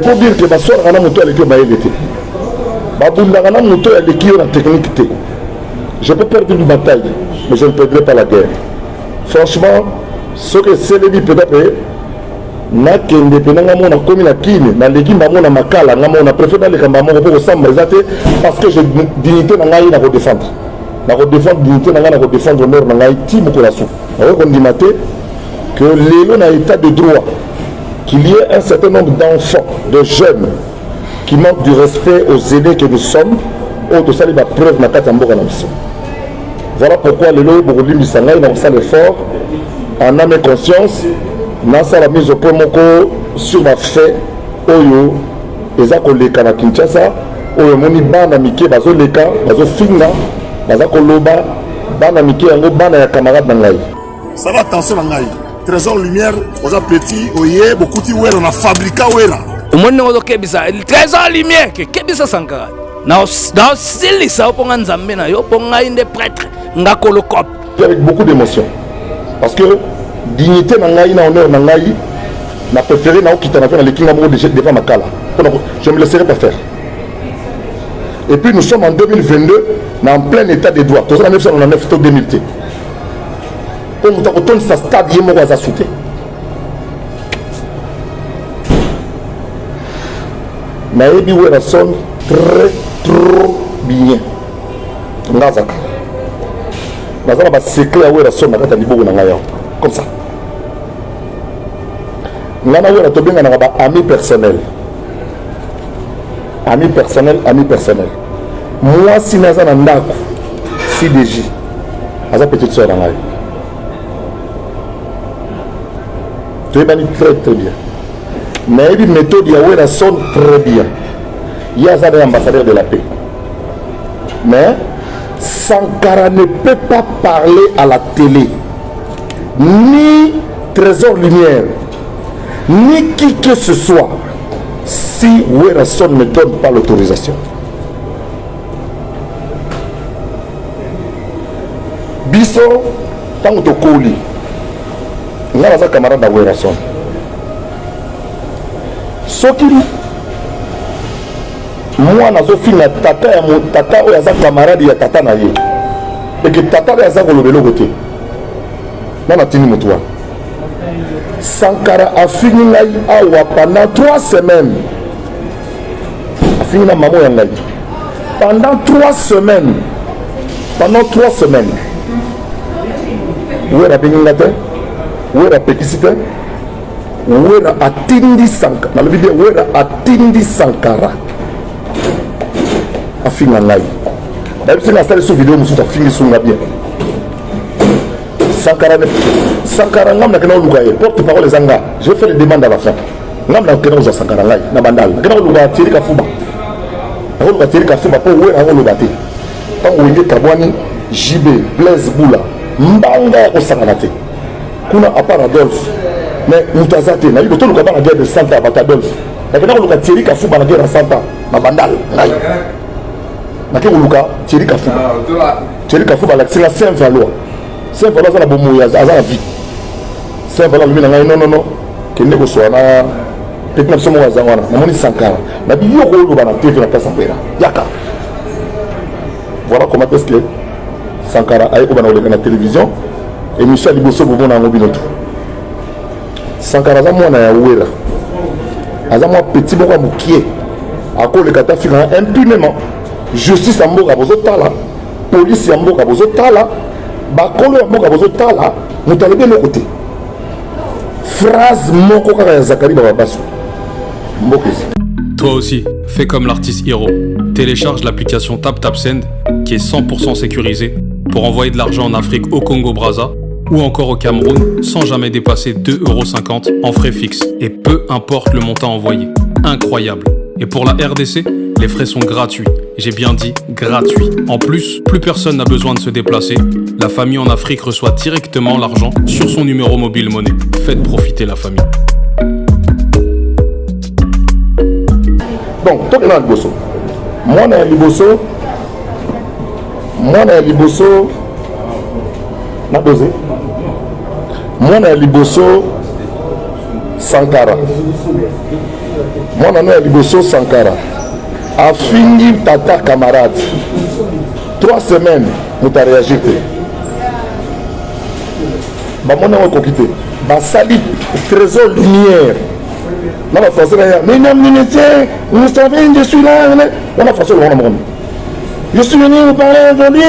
Pour dire que ma soeur a moto avec le maïlité. Babundana moto avec qui on a technique. Je peux perdre une bataille, mais je ne perdrai pas la guerre. Franchement, ce que c'est le dit peut-être, na kende penanga mona komi na kine na legimba mona makala na mona préféré les kamba mona pour samba ezate parce que j'ai dignité na ngai na ko défendre. Na ko défendre dignité na ngai na ko défendre honneur na ngai ti mokolaso. Na ko ndimate que l'élo na état de droit qu'il y ait un certain nombre d'enfants, de jeunes qui manquent du respect aux aînés que nous sommes, au ça la preuve na katamboka na mission. Voilà pourquoi le lot Bourgolim du Sangaï dans ça l'effort en âme et conscience dans la mise au point sur ma fait oyo eza koleka na Kinshasa oyo moni bana mike bazo leka bazo finga baza koloba bana mike yango bana ya camarade na ngai. Ça va attention na ngai. Trésor lumière aux petits oye beaucoup ti wera na fabrica wera. Omoni ngo kebisa trésor lumière kebisa Sankara. Na silisa oponga nzambe na yo ponga inde prêtre ngakolo cop. Avec beaucoup d'émotion parce que dignité na ngai na honneur na ngai na préféré na okita na faire le kinga mo de devant makala. Je ne me laisserai pas faire. Et puis nous sommes en 2022 en plein état de droit. Tous en 1999 to 2000. Pour nous retourner sa stade yemo waza souté. Mais il y a sonne très trop bien. Ngazaka. Ngazaka ba secret à wera sonne na kata libogo na ngaya. Comme ça. Ngana wera to benga na ba ami personnel. Ami personnel, ami personnel. Moi si naza na ndako CDJ. Aza petite sœur na ngaya. Très bien. Mais il méthode Yahweh sonne très bien. Il y a un ambassadeur de la paix. Mais Sankara ne peut pas parler à la télé, ni Trésor Lumière, ni qui que ce soit, si Werrason ne donne pas l'autorisation. Bisso, tant que tu colis. Nga naza camarade na Werrason. Soki moi nazo finga tata ya mo tata oyo aza camarade ya tata na ye. Et que tata ya za kolobelo côté. Na matini moto wa. Sankara a fini ngai awa pendant 3 semaines. A fini na maman ya ngai. Pendant 3 semaines. Pendant 3 semaines. Où est la bengate? Où est la péticité? Où est la atindi Sankara? Dans le vidéo, où est la atindi Sankara? A fini en live. D'ailleurs, si on a installé cette vidéo, nous avons fini sur la bien. Sankara, nous avons dit porte-parole les Anga. Je vais faire les demandes à la fin. Nous avons dit Sankara live. Nous avons dit Thierry Kafouba. Nous avons dit Thierry Kafouba pour où est la lobate. Tant où il y a Kabouani, JB, Blaise Boula, Mbanga au Sangalate. Kuna à part Adolphe, mais Moutazate, n'a eu le temps de la guerre de Santa avec Adolphe. Mais quand on a Thierry Kafouba la guerre à Santa, ma bandale, n'a eu Thierry Kafouba. Thierry Kafouba, c'est la Saint-Valois. Saint-Valois, c'est la bonne mouillage, c'est la vie. Saint-Valois, lui, non, qui n'est pas soit là, peut-être que c'est moi, on Sankara. Mais il y a un rôle dans la TV, la place en Péra. Yaka. Voilà comment est-ce que Sankara a été dans la télévision. Et Michel Liboso Bobo na ngobinoto. Sankara za mwana ya wera. Aza mwa petit moko mukie. Ako le kata fika impunément. Justice ya mboka bozo tala. Police ya mboka bozo tala. Bakolo ya mboka bozo tala. Mutalebe le côté. Phrase moko kaka ya Zakari Bababasso. Mbokezi. Toi aussi, fais comme l'artiste Hiro. Télécharge l'application TapTapSend qui est 100% sécurisée pour envoyer de l'argent en Afrique au Congo-Brazza ou encore au Cameroun sans jamais dépasser 2,50 € en frais fixes et peu importe le montant envoyé. Incroyable. Et pour la RDC, les frais sont gratuits. J'ai bien dit gratuits. En plus, plus personne n'a besoin de se déplacer. La famille en Afrique reçoit directement l'argent sur son numéro mobile monnaie. Faites profiter la famille. Donc, toi, tu es Liboso. Moi, je suis Liboso. Moi, je suis Liboso. Na dosé. Moi, je suis Liboso Sankara. Moi, je suis Liboso Sankara. A fini tata camarade. 3 semaines, vous avez réagi. Mon nom est quitté. Sali, trésor lumière. Dans la français, mesdames, messieurs, vous savez, je suis là. Dans la français, je suis venu vous parler aujourd'hui.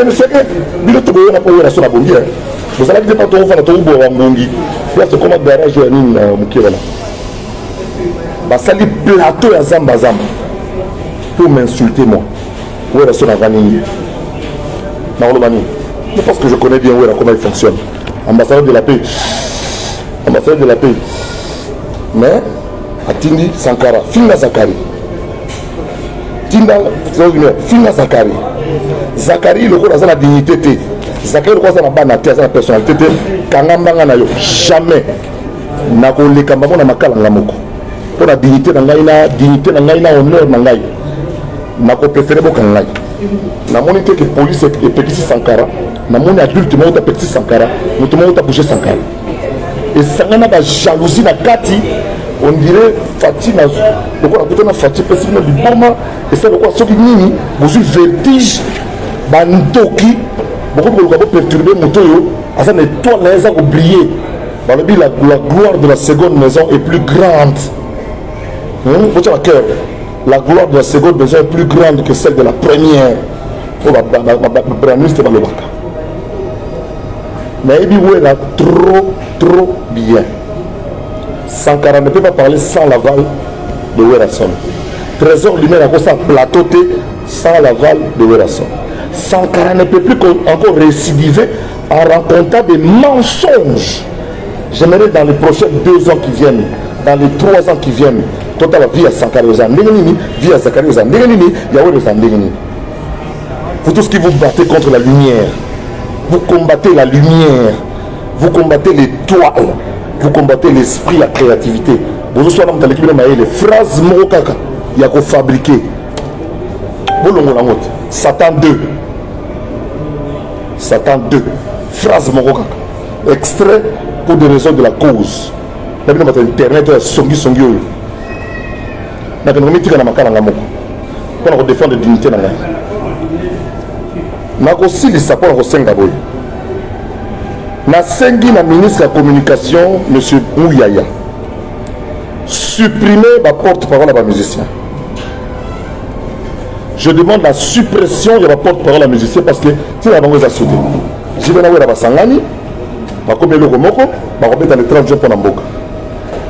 Monsieur, vous avez la bonne. Vous allez pas tout faire tout beau en bongi. C'est comme un garage à Mukirana. Sali plateau à Zamba Zamba pour m'insulter moi. Où est la seule vanille? Je pense que je connais bien comment il fonctionne. Ambassadeur de la paix. Ambassadeur de la paix. Mais Atindi Sankara, Finga Zakari. Tinda Finga Zakari. Zakari, le coup, la dignité. Zakari, le coup, la banalité, la personnalité. Kangambanga na yo. Jamais. Nako le kambamo na makala ngamoko. Pour la dignité na ngai na honneur na ngai. Nako préféré boka ngai. Na monité que police et petit Sankara. Na mon adulte mo ta petit Sankara, mo ta bouger Sankara. Et ça n'a pas jalousie na kati, on dirait Fatima. Donc on a peut Fatima parce que du moment et ça quoi ce qui nini, vous avez vertige, bantoki, beaucoup de perturber moto yo, ça n'est toi les a oublié. Dans le but la gloire de la seconde maison est plus grande. Vous avez cœur. La gloire de la seconde maison est plus grande que celle de la première. Oh ma ministre dans le bac. Mais il est trop bien. Sankara ne peut pas parler sans l'aval de Werrason. Trésor lui-même a un plateau sans l'aval de Werrason. Sankara ne peut plus encore récidiver en racontant des mensonges. J'aimerais dans les prochains 2 ans qui viennent, dans les 3 ans qui viennent, total vie à Sankara vie à Zakari vous tous qui vous battez contre la lumière, vous combattez la lumière, vous combattez l'étoile, vous combattez l'esprit, la créativité. Vous aussi, les phrases morokaka, il y a qu'à fabriquer. Satan 2. Satan 2. Phrase morokaka. Extrait pour des raisons de la cause. Internet, songi. Pour défendre la dignité. Aussi les sapeurs au Senga boy. Nasengi na ministre de la communication M. Mouyaya supprimer la porte-parole à la musicien. Je demande la suppression de la porte-parole à la musicien parce que si la banque est soudée, je vais avoir la Basangani, ma commune le Romoko, ma remettre dans les 30 jours pour Namboka.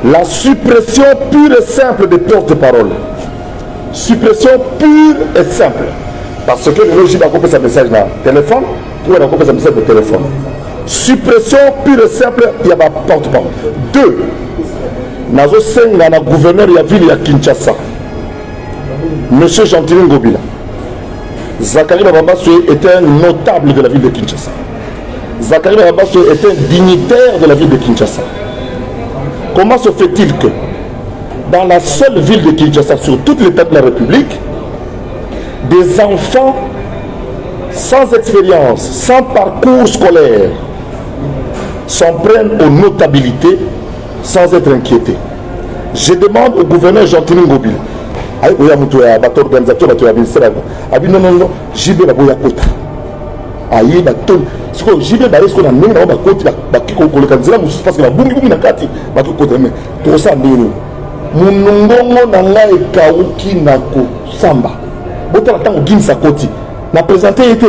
La suppression pure et simple des porte-parole. Suppression pure et simple. Parce que le logis va couper sa message dans le téléphone, pour la couper sa message de téléphone. Suppression pure et simple, il y a ma porte-parole. 2. Nazo Senga, na gouverneur de la ville de Kinshasa, Monsieur Jean-Tine Ngobila. Zakari Babasoye était un notable de la ville de Kinshasa. Zakari Babasoye était un dignitaire de la ville de Kinshasa. Comment se fait-il que dans la seule ville de Kinshasa, sur toute l'état de la République, des enfants sans expérience, sans parcours scolaire, s'en prennent aux notabilités sans être inquiétés? Je demande au gouverneur Jean-Tine Ngobila, non, JB Baboya Kota. Aïe, baton. Ce que JB Baboya Kota, on a un côté, parce que la boum na kati, tout ça, Munongo nanga e kauki nako samba. Bota la tango gimsa koti. Na présenté été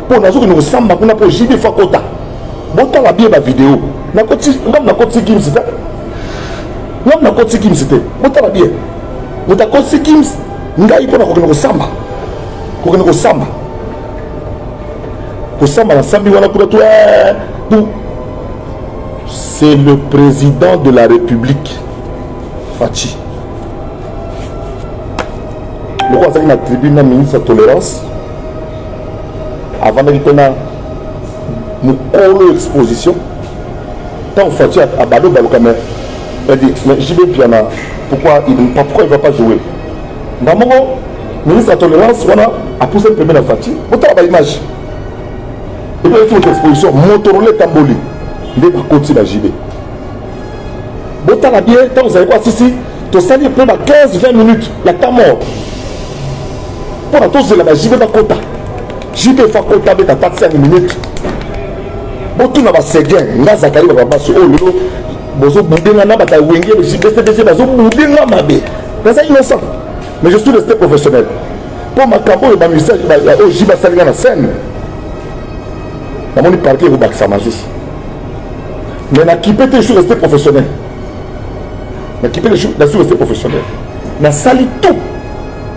pour nazo que nous samba kuna pour JB Fakota. Bota la bien ba vidéo. Na koti ngam na koti gimsita. Ngam na koti gimsite. Bota la bien. Bota koti gims ngai pour na ko samba. Ko samba. Ko samba na sambi wana pour toi. C'est le président de la République. Fachi. Le quoi ça qui attribue une ministre de tolérance avant de faire une exposition. Tant Fachi a balo Balokame, elle dit mais JB Piana, pourquoi il ne va pas jouer? Maman, ministre de la tolérance, a poussé le premier la Fachi. Autant la image. Et puis il faut une exposition. Motorola Tamboli, il est par côté de la JB. Bota la bien, tant vous savez quoi, si Tu as sali pendant 15-20 minutes. La temps mort. Pour la tous de la JB Bakota. JB Fakota avec ta 5 minutes. Bon, tout n'a pas séguin. N'a Zakari va passer. Oh, lolo. Bozo Boudinga n'a pas ta wingé. JB Bazo Boudinga m'a bé. C'est innocent. Mais je suis resté professionnel. Pour ma capo et ma musicien, JB Saliga na scène. Dans mon parquet, vous bac Samazous. Mais na kipé, je suis resté professionnel. Na kipé, je suis resté professionnel. Na sali tout.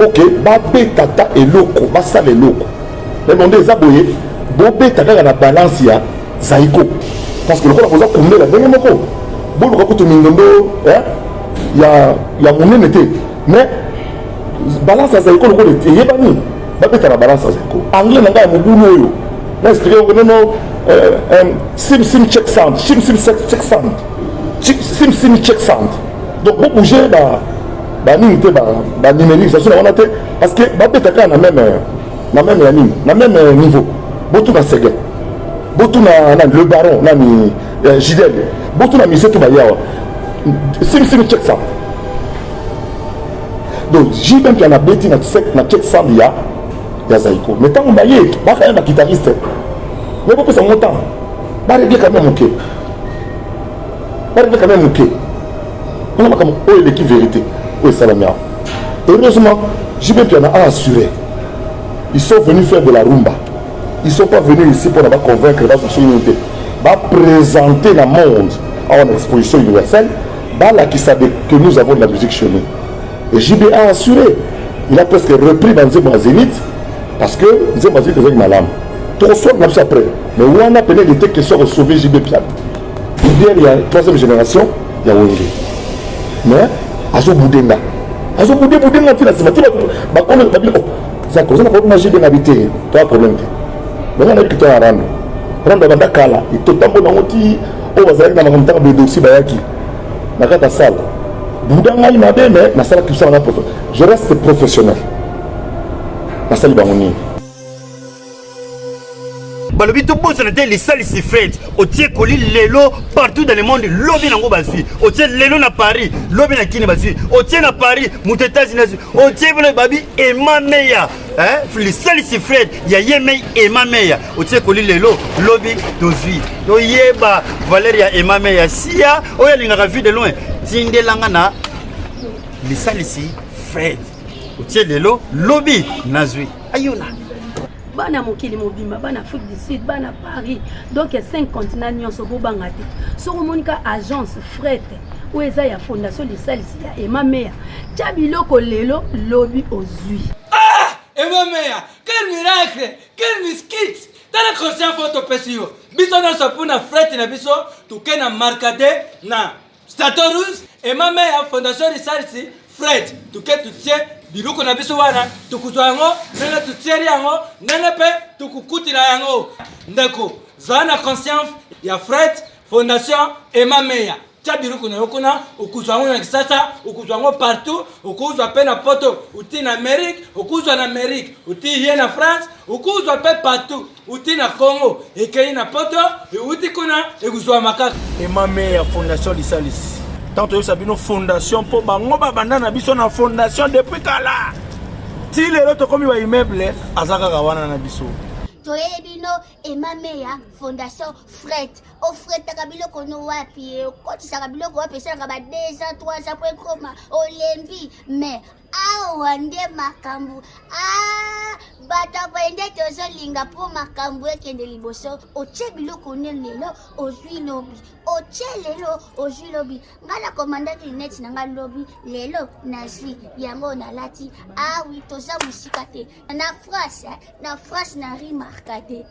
Ok, babé tata et loko, basa les loko. Mais mon Dieu, Zaboye, bobé tata na balance ya zaiko. Parce que le rôle a posé la dernière moko. Bon, le raconte mindondo, hein, ya mon nez. Mais balance à zaiko, le rôle est yébani. Babé tata balance à zaiko. Anglais n'a pas mon boulot. Là, expliquez, non, sim check sound, sim check sound, sim check sound. Donc, vous bougez, numérisation, on a été, parce que babé tata na même niveau. Beaucoup na Séguin, beaucoup na le baron, na mi Gidel, beaucoup na misé tout baïa. Sim check sound. Donc, j'ai même qu'il y en a bêti na check sound ya Zaiko. Mais tant qu'on baïe, pas quand même un guitariste. Mais pourquoi ça monte? Pas régler quand même ok. Pas régler quand même ok. On a comme oh l'équipe vérité. Oui, Salamia. Heureusement, j'ai bien qu'il y en a assuré. Ils sont venus faire de la rumba. Ils ne sont pas venus ici pour avoir convaincre dans son unité. Va présenter le monde à une exposition universelle. Là qui savait que nous avons de la musique chez nous. Et JB a assuré. Il a presque repris dans Zénith parce que Zénith est avec ma lame. Tout soit après. Mais où on a pénétré que soit sauvé JB Piat. Il y a la troisième génération, il y a Wenge. Mais, Azo Boudenga. Azo Boudenga, tu l'as dit, ça cause pas de JB n'habiter. Tu as un problème. Mais on a quitté un rang. Rang de Kala. Il te tombe dans l'outil. On va aller dans le montant de dossier Bayaki. Dans la salle. Boudenga, il m'a dit, mais la salle qui s'en a professionnel. Je reste professionnel. La salle Bangouni. Balobi to boss na les salles si fait au tie koli lelo partout dans le monde lobby nango bazui au tie lelo na Paris lobby na kini bazui au tie na Paris mutetazi na au tie bolo babi et ma meya hein les salles si fait ya yemei et ma meya au tie koli lelo lobby dozui to yeba Valeria et ma meya sia oya linga vu de loin tindelanga na les salles si fait au tie lelo lobby nazui ayona bana mokili mobimba bana Afrique du Sud bana Paris donc 5 continents nyonso bobanga te so monika agence fret ou eza ya fondation de salisi ya Emma Meya tia biloko lelo lobby ozui Emma Meya quel miracle quel miskit tala conscient photo pesio biso na sapuna fret na biso tukena markade na Statorus Emma Meya fondation de salisi fret tuketu tie biloko na biso wana tukuzwa yango nene tutieri yango nene pe tukukutila yango ndeko zana conscience ya Fred Fondation Emma Meya tia biloko na yokuna ukuzwa yango na kisasa ukuzwa yango partout ukuzwa pe na poto uti na Amérique ukuzwa na Amérique uti hier na France ukuzwa pe partout uti na Congo ekei na poto uti kuna ekuzwa makaka Emma Meya Fondation Lisalis. Tant que ça une fondation pour bango babanda na biso na fondation depuis kala ti lelo to komi wa immeuble azaka kawana na biso toyebino Emma Meya Fondation Fret o Fret takabilo kono wapi ko tisaka biloko wapi sanga ba 2 ans 3 ans pour koma olembi mais awande makambu bata bende tozo linga po makambu ekende liboso oche biloko lelo ozwi lobi oche lelo ozwi lobi ngala commandant net nanga lobi lelo nazi yango na lati oui toza musika te na France na remarqué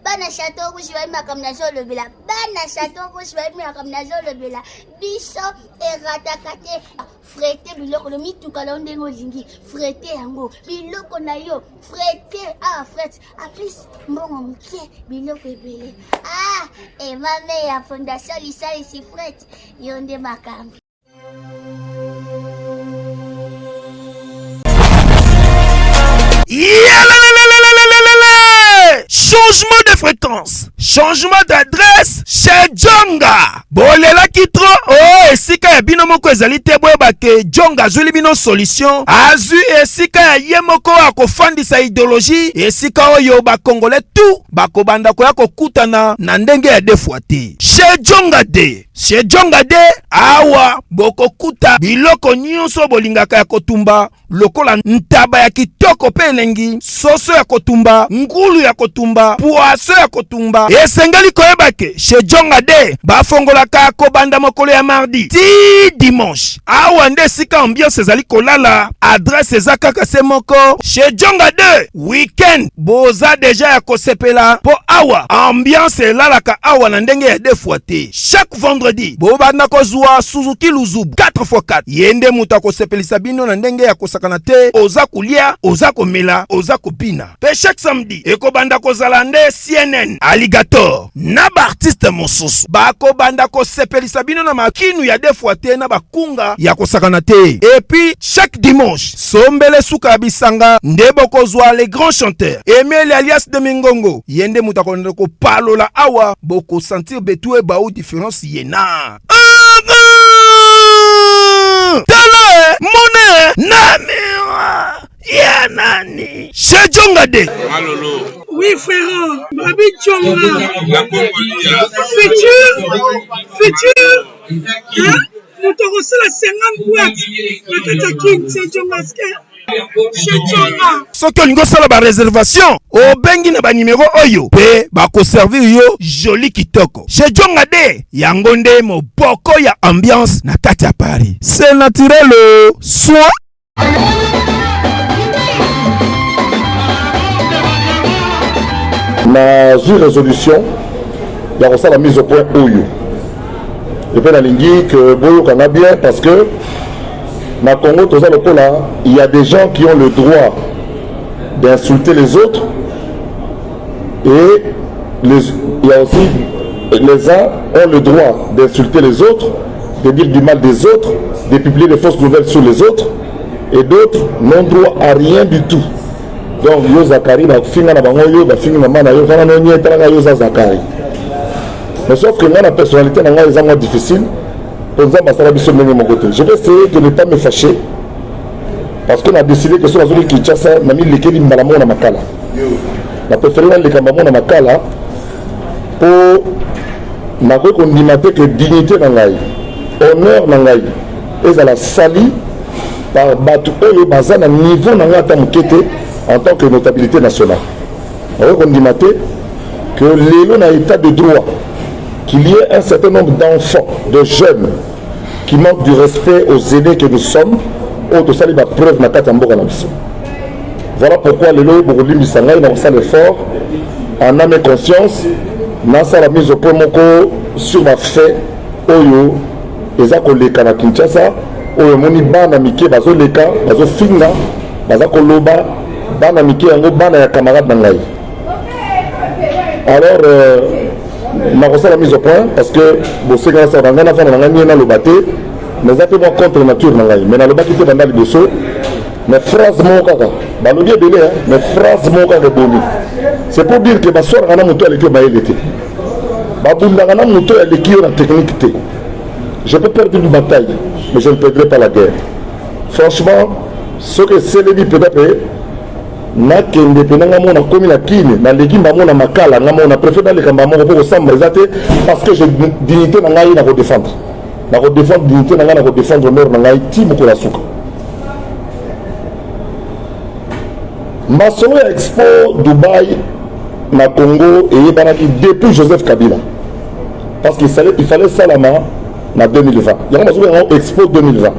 bana château rouge va makam na zolo bela bana château rouge va makam na zolo bela biso eratakate frete biloko lo mituka lo ndengo zingi frete yango biloko na yo frete fret a plus mbongo mukie biloko ebele Emma Meya Fondation Lisalis fret yonde makambi changement de fréquence, changement d'adresse chez Djonga. Bolela kitro, oh, esika ya bino moko ezali te boyeba ke Djonga azuli bino solution. Azu esika ya ye moko akofandisa idéologie, esika oyo ba Congolais tout bakobanda koya kokutana na ndenge ya defuate. Chez Djonga de, chez Djonga de, awa bokokuta biloko nyonso bolingaka ya kotumba, lokola ntaba ya kitoko pe elengi, soso ya kotumba, ngulu ya kotumba, poaso ya kotumba. Esengeli koyeba ke chez Djonga de bafongolaka kobanda mokolo ya mardi ti dimanche. Awa nde sika ambiance ezali kolala, adresse eza kaka se moko. Chez Djonga de weekend boza deja ya kosepela po awa ambiance elalaka awa na ndenge ya defuate. Chaque vendredi bobanda kozwa Suzuki Luzubu 4x4 yende muta kosepelisa bino na ndenge ya kosakana te, oza kulia, oza komela, oza kopina. Pe chaque samedi ekobanda kozala nde CNN Alligator na ba artiste mosusu bakobanda kosepelisa bino na makinu ya defuate na bakunga ya kosakana te. Et puis chaque dimanche sombele suka ya bisanga nde bokozwa les grands chanteurs Emile alias de Mingongo yende muta konde ko palola awa boko sentir betue ba ou différence yena. Tala mone namira ya nani chez Djonga de. Malolo. Oui frère, Babi Djonga. La Congolia. Futur. Hein? Nous te recevons la 50 boîtes. La Katakin, c'est Djonga. Soki olingo sala ba réservation obengi na ba numéro oyo pe bako servir yo joli kitoko. Chez Djonga de yango nde moboko ya ambiance na kati ya Paris. C'est naturel soin. Na résolution ya kosala mise au point oyo. Et puis la ligne que boyo kana bien parce que na Congo, il y a des gens qui ont le droit d'insulter les autres et il y a aussi les uns ont le droit d'insulter les autres, de dire du mal des autres, de publier des fausses nouvelles sur les autres et d'autres n'ont droit à rien du tout. Donc, yo Zakari, na finga na bango yo, ba finga na mana yo, fana no nyetanga yo Zakari. Mais sauf que moi, la personnalité n'a pas été difficile. Je vais essayer de ne pas me fâcher parce qu'on a décidé que sur la zone Kinshasa, on a mis les kélis malamon na makala. On a préféré les kamamon na makala pour n'avoir qu'on dimate que dignité nangai, honneur nangai, et ça la sali par batu oyo bazana niveau nangai tamukete en tant que notabilité nationale. On a qu'on dimate que l'élo n'a état de droit. Qu'il y ait un certain nombre d'enfants, de jeunes qui manquent du respect aux aînés que nous sommes, autre salut ma preuve na katamboka na biso. Voilà pourquoi les lois Bourgolim du Sangai n'ont pas l'effort en âme et conscience, n'a pas la mise au point moko sur ma fait oyo ezako leka na Kinshasa oyo moni bana mike bazo leka bazo finga bazako loba bana mike yango bana ya camarade na ngai. Alors je vais la mise au point parce que je sais que ça va être le bâté, mais ça peut être contre nature. Mais dans le bâté, il y a des dessous. Mais phrase mon kaka, mais phrase mon kaka boni. C'est pour dire que ma soeur a un moto avec le baïlité. Babunda a un moto avec la technique. Je peux perdre une bataille, mais je ne perdrai pas la guerre. Franchement, ce que c'est le dit peut-être. Na kende penanga mona komi na kine na legimba mona makala na mona préfet les kamba moko pour samba ezate parce que je dignité na ngai na ko défendre dignité na ngai na ko défendre honneur na ngai ti moko la suka masolo ya expo Dubaï na Congo et banaki depuis Joseph Kabila parce qu'il fallait salama na 2020 il y a masolo ya expo 2020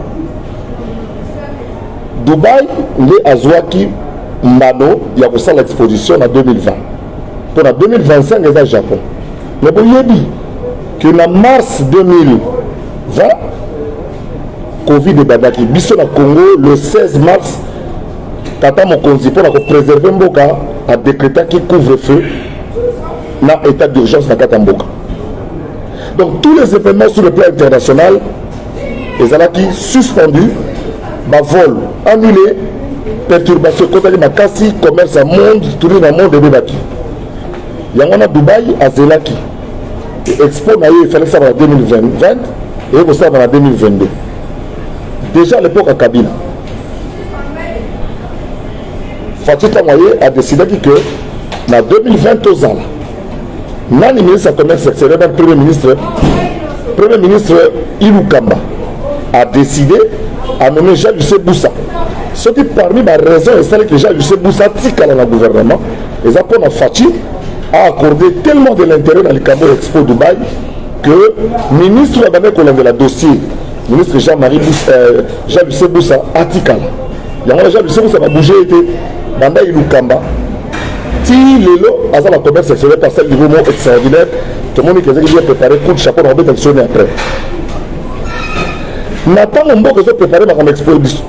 Dubaï les azwaki Mbano, il y a pour l'exposition en 2020. Pour en 2025, il y a le Japon. Mais vous avez dit que en mars 2020, Covid est badaki. Biso na Congo, le 16 mars, Tata Mokonzi pour préserver Mboka a décrété qu'il couvre-feu dans l'état d'urgence dans Katamboka. Donc tous les événements sur le plan international, ils ont suspendu, vol annulé, perturbation contre les makasi, commerce à monde, tourner dans le monde de Bébaki. Yangona Dubaï à Zelaki. Expo il fallait ça en 2020 et pour ça en 2022. Déjà à l'époque à Kabila. Fatih Tamoye a décidé que en 2020 aux ans, le ministre du commerce extérieur, le premier ministre Ilou Kamba a décidé à nommer Jean-Lucien Boussa. Ce qui parmi les raisons c'est que Jean-Lucien Boussa tika dans le gouvernement, et ça pour Fatih a accordé tellement de l'intérêt dans le Cabo Expo Dubaï que le ministre de la dossier, le ministre Jean-Lucien Boussa a tika. Jean-Lucien Boussa va bouger dans Ilou Kamba. Si l'élo a la commerce extérieur parce que niveau extraordinaire, tout le monde qui a préparé coup de chapeau on va actionner après. Nathan on va préparer ma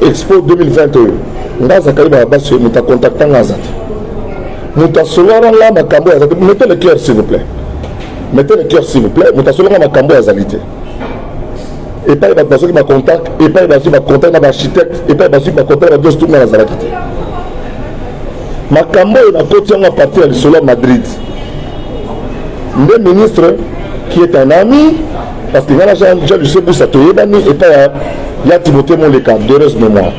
expo 2021. Ngaza Kaliba Basse nous t'a contacté Ngaza. Nous t'a solana là ma cambo azalité. Mettez le cœur s'il vous plaît. Mettez le cœur s'il vous plaît. Nous t'a solana ma cambo azalité. Et pas il va passer ma contact, et pas il va passer ma contact dans l'architecte, et pas il va passer ma contact dans deux tout dans la zalakité. Makambo est à côté de parti à l'Isola Madrid. Le ministre qui est un ami, parce qu'il y a Jean-Lucien Boussa et pas il y a Timothée Moleka, d'heureuse mémoire.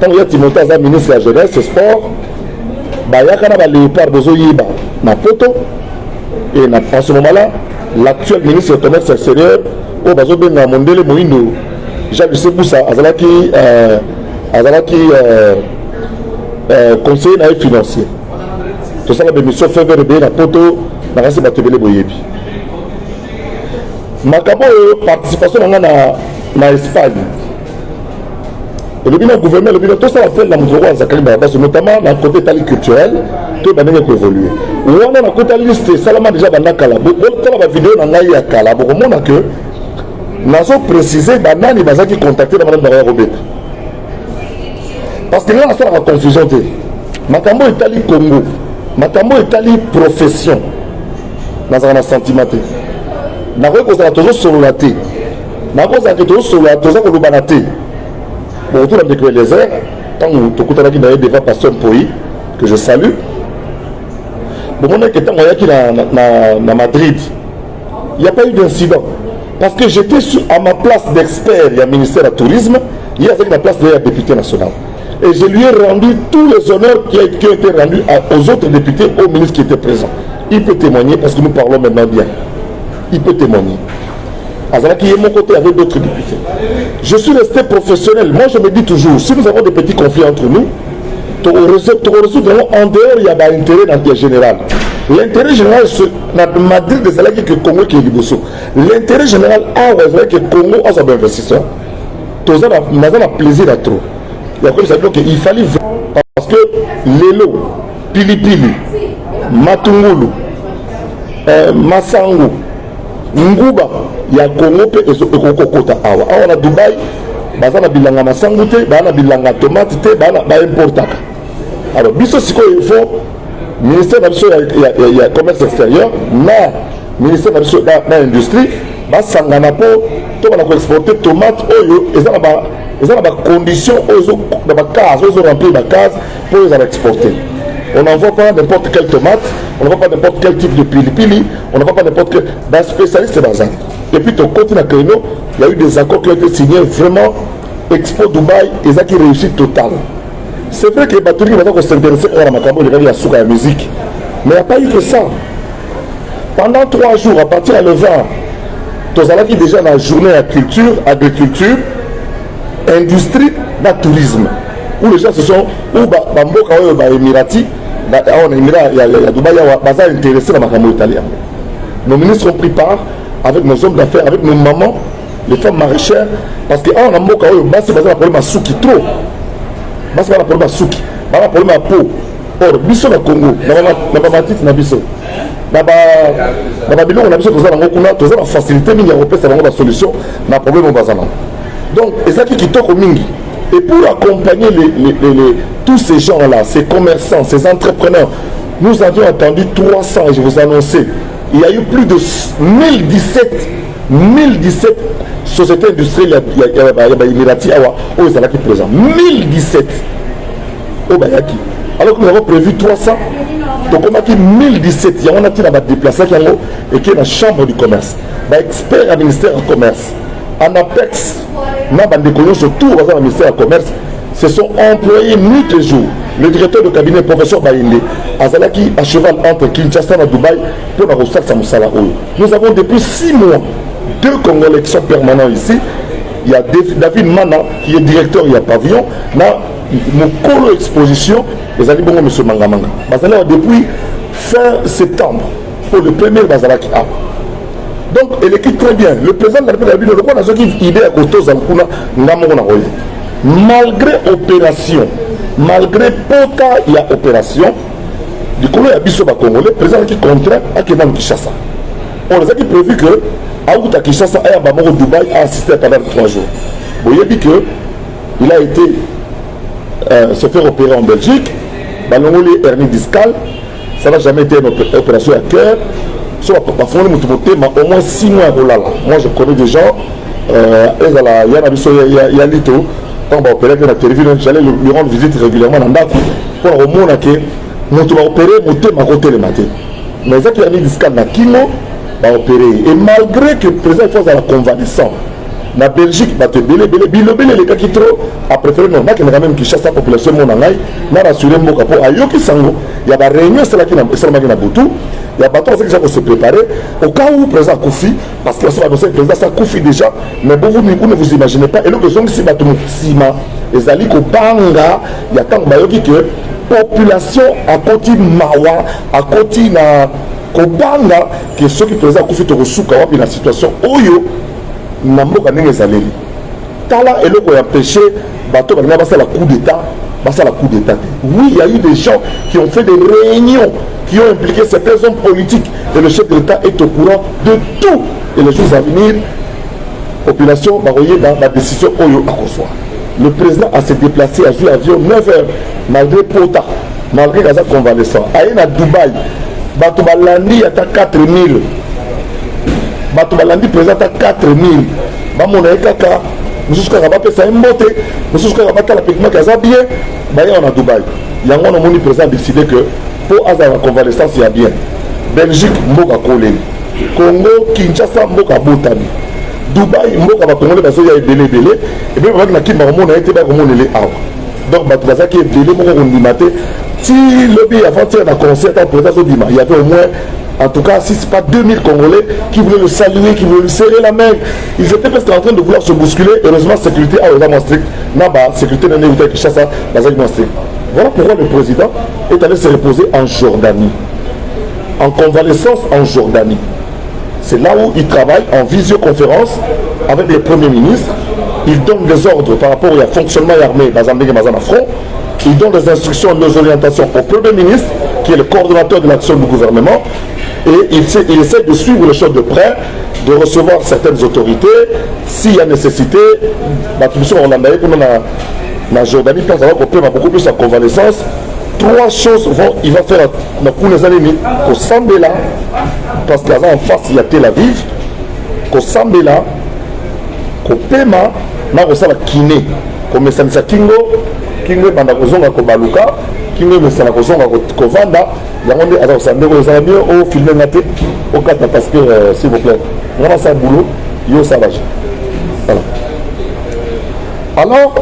Quand il y a Timothée, un ministre de la jeunesse et sport, il y a Léopard Bozoyiba, ma poto, et en ce moment-là, l'actuel ministre du commerce extérieur, au Bazo Benga Mondele Moindo, Jean-Lucien Boussa, Azalaki. Conseiller financier. Tout ça, la mission fait vers la poto, la race de Boyebi. Ma participation en Espagne. Et le bilan gouvernement, le bilan, tout ça a fait la Moudoro à Zakari Barabas, notamment dans le côté tali culturel, tout le monde peut évoluer. On a un côté liste, Salama déjà dans la Kala. Bon, la vidéo dans la Kala, bon, on a que, nous avons précisé, Banani Bazaki contacté la madame Maria Robert. Parce que là, on a la confusion. Makambo est allé Congo. Makambo est allé profession. Dans un sentiment. Nous avons toujours sur la thé. Nous avons toujours sur la thé. Nous avons toujours bon, retour avec les airs. Tant que tu as déjà pasteur Poyi, que je salue. Bon, on est que tant qu'il y a à Madrid, il n'y a pas eu d'incident. Parce que j'étais à ma place d'expert, il y a le ministère du Tourisme, il y a ma place de député national. Et je lui ai rendu tous les honneurs qui ont été rendus aux autres députés, aux ministres qui étaient présents. Il peut témoigner parce que nous parlons maintenant bien. Il peut témoigner. Azala qui est mon côté avec d'autres députés. Je suis resté professionnel. Moi je me dis toujours, si nous avons des petits conflits entre nous, tu résoudre en dehors, il y a un intérêt dans le général. L'intérêt général, c'est dans Madrid des Alaki que le Congo qui est libre. L'intérêt général, que le Congo a un investisseur. Tu as plaisir à trop. Il fallait parce que Lelo, Pilipili, Matungulu, Masangu, Nguba, il y a Congo et Kokota. On a Dubaï, Bazana Bilanga Masangu, Bana Bilanga Tomate, Bana Importaka. Alors, Bisso Siko, il faut, ministère de la commerce extérieur, ministère de l'industrie, Basanganapo, tout le monde a exporté tomates, ils ont des conditions, ils ont rempli la case pour les exporter. On n'envoie pas n'importe quelle tomate, on n'envoie pas n'importe quel type de pili-pili, on n'envoie pas n'importe quel. Dans spécialiste, c'est dans ça. Et puis, au côté de Créneau, il y a eu des accords qui ont été signés vraiment. Expo Dubaï, ils ont qui réussite totale. C'est vrai que les batteries vont s'intéresser à la Macambo, à la musique. Mais il n'y a pas eu que ça. Pendant 3 jours, à partir de 20, tu as déjà la journée à culture, agriculture, industrie, tourisme. Où les gens se sont, où Bamboka ou Emirati, il y a Dubaï, ils sont intéressés dans la Macambo italien. Nos ministres ont pris part avec nos hommes d'affaires, avec nos mamans, les femmes maraîchères, parce que on a Mboka ou c'est un problème à souki trop. C'est un problème à souki, un problème à peau. Or, biso na Congo, na ba matite na biso. Na ba biloko na biso tozana ngokuna, tozana facilité mingi ya kopesa bango ba solution na problème bazana. Donc, ezaki kitoko mingi. Et pour accompagner tous ces gens-là, ces commerçants, ces entrepreneurs, nous avions attendu 300, et je vous annonçais, il y a eu plus de 1017 sociétés industrielles, il y a Emirati, où ils sont présents. 1017 au Bayaki. Alors que nous avons prévu 300, Donc on a dit 1017, il y a on a déplacé et qui est la chambre du commerce. Expert à ministère du commerce. En Apex, surtout au ministère du commerce, se sont employés nuit et jour. Le directeur de cabinet, professeur Baïndé, Azalaki à cheval entre Kinshasa et Dubaï pour la recette Samoussala. Nous avons depuis 6 mois 2 Congolais qui sont permanents ici. Il y a David Mana qui est directeur, il y a Pavillon. Là, mon colo exposition, les amis, bon, M. Mangamanga. Bazala depuis fin septembre pour le premier Bazalaki A. Donc, elle écrit très bien. Le président de la République, le roi n'a pas idée à côté de Zankuna, malgré opération, malgré Pota, il y a opération. Du coup, il y a Bissot Congolais, le président qui contraint à Kenan Kinshasa. On les a dit prévu que Aouta Kinshasa et Abamoro Dubaï a assisté pendant 3 jours. Vous voyez dit qu'il a été se faire opérer en Belgique, Balongoli hernie discale, ça n'a jamais été une opération à cœur. Soit parfois au moins 6 mois à Rolala. Moi je connais des gens, il y a Lito, quand on va opérer dans la télévision, j'allais lui rendre visite régulièrement dans la pour au moins que on va opérer, on va côté le matin. Mais ça qui a mis discale na Kimo, va opérer. Et malgré que le président fasse la convalescence, la Belgique va te belé, les gars qui trop a préféré non, il y a quand même qui chasse la population monangaï, n'a rassuré mon capot à Yoki Sango, il y a des réunions, c'est là qui n'a pas beaucoup. Il y a pas tant que ça se préparer au cas où le président Koufi, parce qu'il a annoncé le président ça Koufi déjà, mais vous ne vous imaginez pas, et le besoin si Sima, les alliés au Banga, il y a tant que population à côté Mawa, à côté na Kobanga, que ceux qui président Koufi te reçoivent dans la situation Oyo. Namboka ndenge ezaleli tala eloko ya empêché bato balinga basa la coup d'état oui il y a eu des gens qui ont fait des réunions qui ont impliqué certains hommes politiques et le chef de l'État est au courant de tout et les jours à venir population va voyer dans la décision Oyo à recevoir. Le président a se déplacé à jouer avion 9h malgré Pota malgré Gaza convalescent aïe na Dubaï bato balandi yata 4000 bato balandi présente à 4000 bamona ekaka mosusu kaka bapesa ye mbote mosusu kaka batala pekima kaza bien baye on a Dubaï yango na moni président décidé que pour azala convalescence ya bien Belgique mboka koleli Congo Kinshasa mboka botami Dubaï mboka bakongole bazoya ebele et puis baki na kimba komona ete bakomonele awa donc bato bazaki ebele moko kondima te si lobby avant-hier na concert en président Zodima il y avait au moins en tout cas, si ce n'est pas 2000 Congolais qui voulaient le saluer, qui voulaient lui serrer la main, ils étaient presque en train de vouloir se bousculer. Heureusement, la sécurité a été stricte. La sécurité n'a pas été stricte. Voilà pourquoi le président est allé se reposer en Jordanie. En convalescence en Jordanie. C'est là où il travaille en visioconférence avec les premiers ministres. Il donne des ordres par rapport au fonctionnement armé dans front. Il donne des instructions, des orientations au premier ministre, qui est le coordonnateur de l'action du gouvernement. Et il essaie de suivre les choses de près, de recevoir certaines autorités. S'il y a nécessité, la commission hollandaise, comme la Jordanie, pense avoir beaucoup plus en convalescence. 3 choses il va faire pour les années qu'au Sambela, parce qu'en face il y a Tel Aviv, qu'au Sambela, qu'au Pema, n'a reçu la Kiné, comme Sansa Kingo banda kozonga ko baluka kingo mesala kozonga ko vanda yango nde aza kosande ko ezala mieux au filmer ngate au kata parce que s'il vous plaît vraiment ça boulot yo ça va voilà alors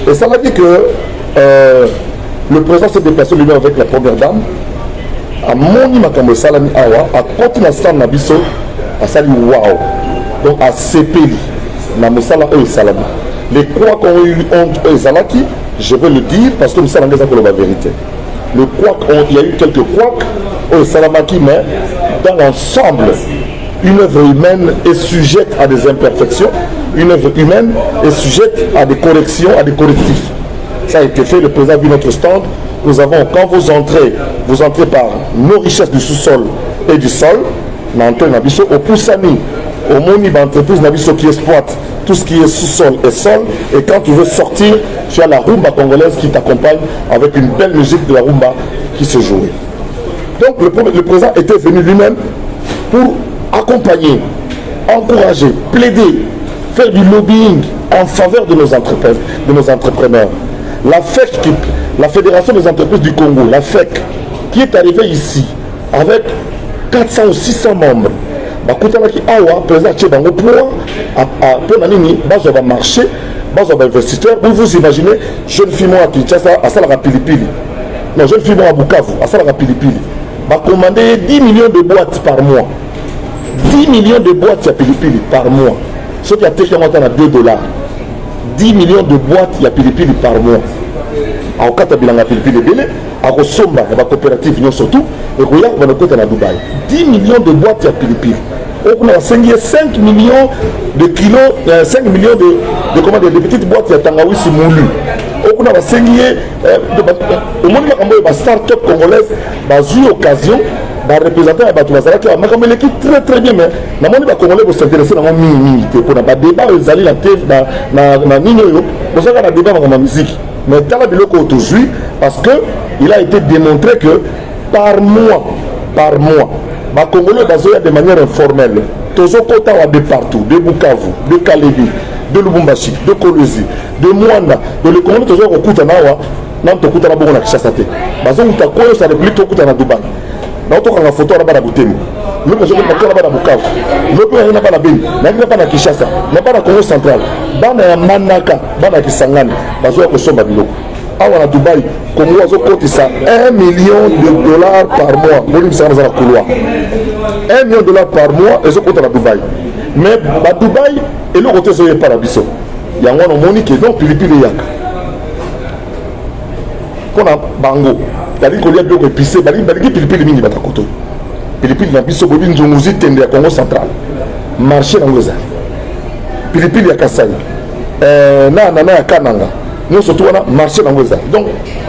et ça veut dire que le président s'est déplacé lui-même avec la première dame à moni makambo salami awa à continent stand na biso à sali wow donc à sepeli na mosala o salami les croix qu'on eu ont ezalaki. Je veux le dire parce que nous sommes en la vérité. Le couac, il y a eu quelques couacs au Salamaki, mais dans l'ensemble, une œuvre humaine est sujette à des imperfections. Une œuvre humaine est sujette à des corrections, à des correctifs. Ça a été fait, le président a vu notre stand. Nous avons, quand vous entrez par nos richesses du sous-sol et du sol, au Poussani, au Moni, l'entreprise qui exploite tout ce qui est sous-sol et sol, et quand tu veux sortir, tu as la rumba congolaise qui t'accompagne avec une belle musique de la rumba qui se joue. Donc le président était venu lui-même pour accompagner, encourager, plaider, faire du lobbying en faveur de nos entreprises, de nos entrepreneurs. La FEC, la Fédération des entreprises du Congo, la FEC, qui est arrivé ici avec 400 ou 600 membres. Bakutanaki awa président Tchebango pour nani base va marché, base va investisseur. Vous imaginez jeune fille à Kinshasa à Salara Pilipili. Non, jeune fille à Bukavu à Salara Pilipili. Va commander 10 millions de boîtes par mois. 10 millions de boîtes à Pilipili par mois. Ce qui a été à $2. 10 millions de boîtes à Pilipili par mois. À Okatabilanga Pilipili Bele, à Rosomba, à la coopérative surtout, et Roya va nous côté à Dubaï. 10 millions de boîtes à Pilipili. On a 5 millions de kilos, 5 millions de petites boîtes à Tangawi Simoulu. On a 5 au monde de la start-up congolaise, dans une occasion, dans représentant à Batouazara qui a marqué l'équipe très bien, mais dans le monde de Congolais, vous s'intéressez à la mini-milité. Pour un débat, vous allez dans Nino, vous avez un débat dans la musique. Mais dans la biloko aujourd'hui, parce qu'il a été démontré que par mois, les Congolais sont de manière informelle. Tous les de partout, de Bukavu, de Kalebi, de Lubumbashi, de Kolwezi, de Mwanda, de le Congolais tous au Koutanawa, non to Koutana Bongo na Kinshasa te. Bazo utakoyo sa république to Koutana Dubaï. Na to kanga photo na bana Butembo. Nous que je vais na bana Bukavu. Nous que na bana Beni, na bana Kinshasa, na bana Congo central, bana ya Manaka, bana Kisangani, bazo ko somba biloko. Awa na Dubaï, Congo azo kotisa $1 million par mois. Boni bisana za couloir. $1 million par mois et zo kota na Dubaï. Mais à Dubaï et le côté c'est pas la biso. Il y a un monique donc Pilipili yaka. Qu'on a bango. Tali ko liya bio ko pisser bali Pilipili mingi bata koto. Pilipili na biso bobi nzonguzi tende ya Congo central. Marché na ngoza. Pilipili ya Kasai. Na ya Kananga. Nous surtout on a marché dans Ngoza. Donc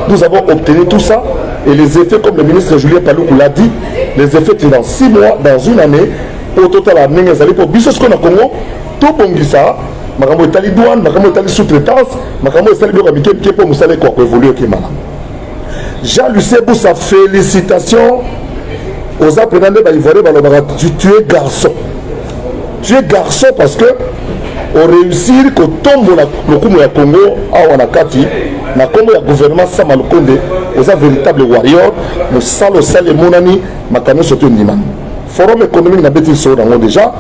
nous avons obtenu tout ça et les effets comme le ministre Julien Paloukou l'a dit, les effets dans 6 mois, dans une année, au total à Nengezali pour Bissos qu'on a Congo, tout Bongisa, Makamo Etali douane, Makamo Etali sous-traitance, Makamo Etali Bioramiké, qui est pour Moussale quoi évoluer qui est malin. Jean-Lucien Boussa, félicitations aux apprenants de Baïvoiré, tu es garçon. Tu es garçon parce que au réussir que tombe le Congo ya Congo à Wanakati na Congo ya gouvernement Sama Lukonde aux un véritable warrior le salo sale monani makano surtout ndimani forum économique na beti so dans déjà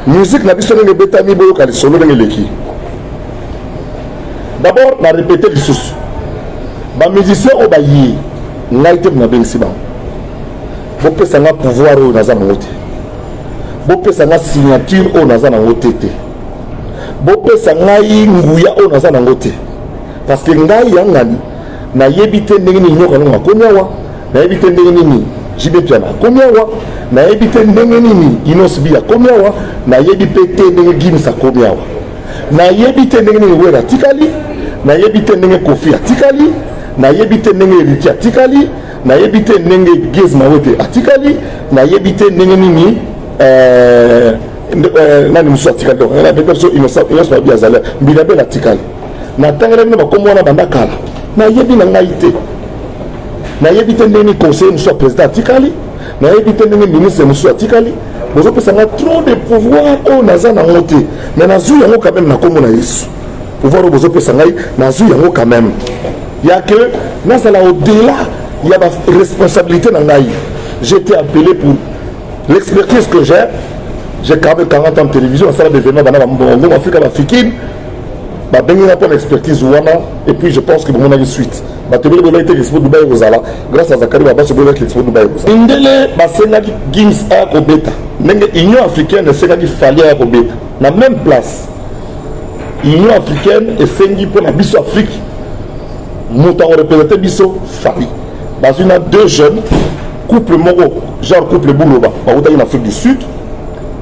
musique na biso ngé betami boyo kali solo ngé d'abord na répéter les sous ba musicien o ba yi ngaite na bensi ba bo pesa nga pouvoir o na za mote bo pesa nga signature o na za na ngotete bopesa ngai nguya o naza nango te parce que ngai yangani na yebite ndenge ni nyoka nga konyawa na yebite ndenge ni jibe piana konyawa na yebite ndenge ni inosbi ya konyawa na yebite ndenge gimsa konyawa na yebite ndenge ni wera tikali na yebite ndenge kofi atikali na yebite ndenge ritia tikali na yebite ndenge gezma wote atikali na yebite ndenge ni nani musu atikali donc na personne innocent pas bien zala bilabe la tikali na tangela ne bakombo na banda kala na yebi na ngai te na yebi te ndeni conseiller musu président atikali na yebi te ndeni ministre musu atikali bozo pesa na trop de pouvoir o naza na ngote mais na zu yango quand même na kombo na Yesu pouvoir o bozo pesa ngai na zu yango quand même ya que na sala au-delà il y a la responsabilité na ngai j'étais appelé pour l'expertise que j'ai quand même 40 ans de télévision, ça a devenu dans l'Afrique africaine. Bah, ben, il y a pas d'expertise et puis je pense que mon avis suite. Bah, tu veux le été l'expo Dubaï aux Ala, grâce à Zakari, bah, je veux l'expo Dubaï aux Ala. Indele, bah, c'est là qui Gims à Kobeta. L'Union africaine, c'est là qu'il fallait à Kobeta. La même place. L'Union africaine est Sengi pour la Bisso Afrique. Nous avons représenté Bisso Fali. Bah, il y a 2 jeunes, couple Moro, genre couple Bouloba, bah, en Afrique du Sud.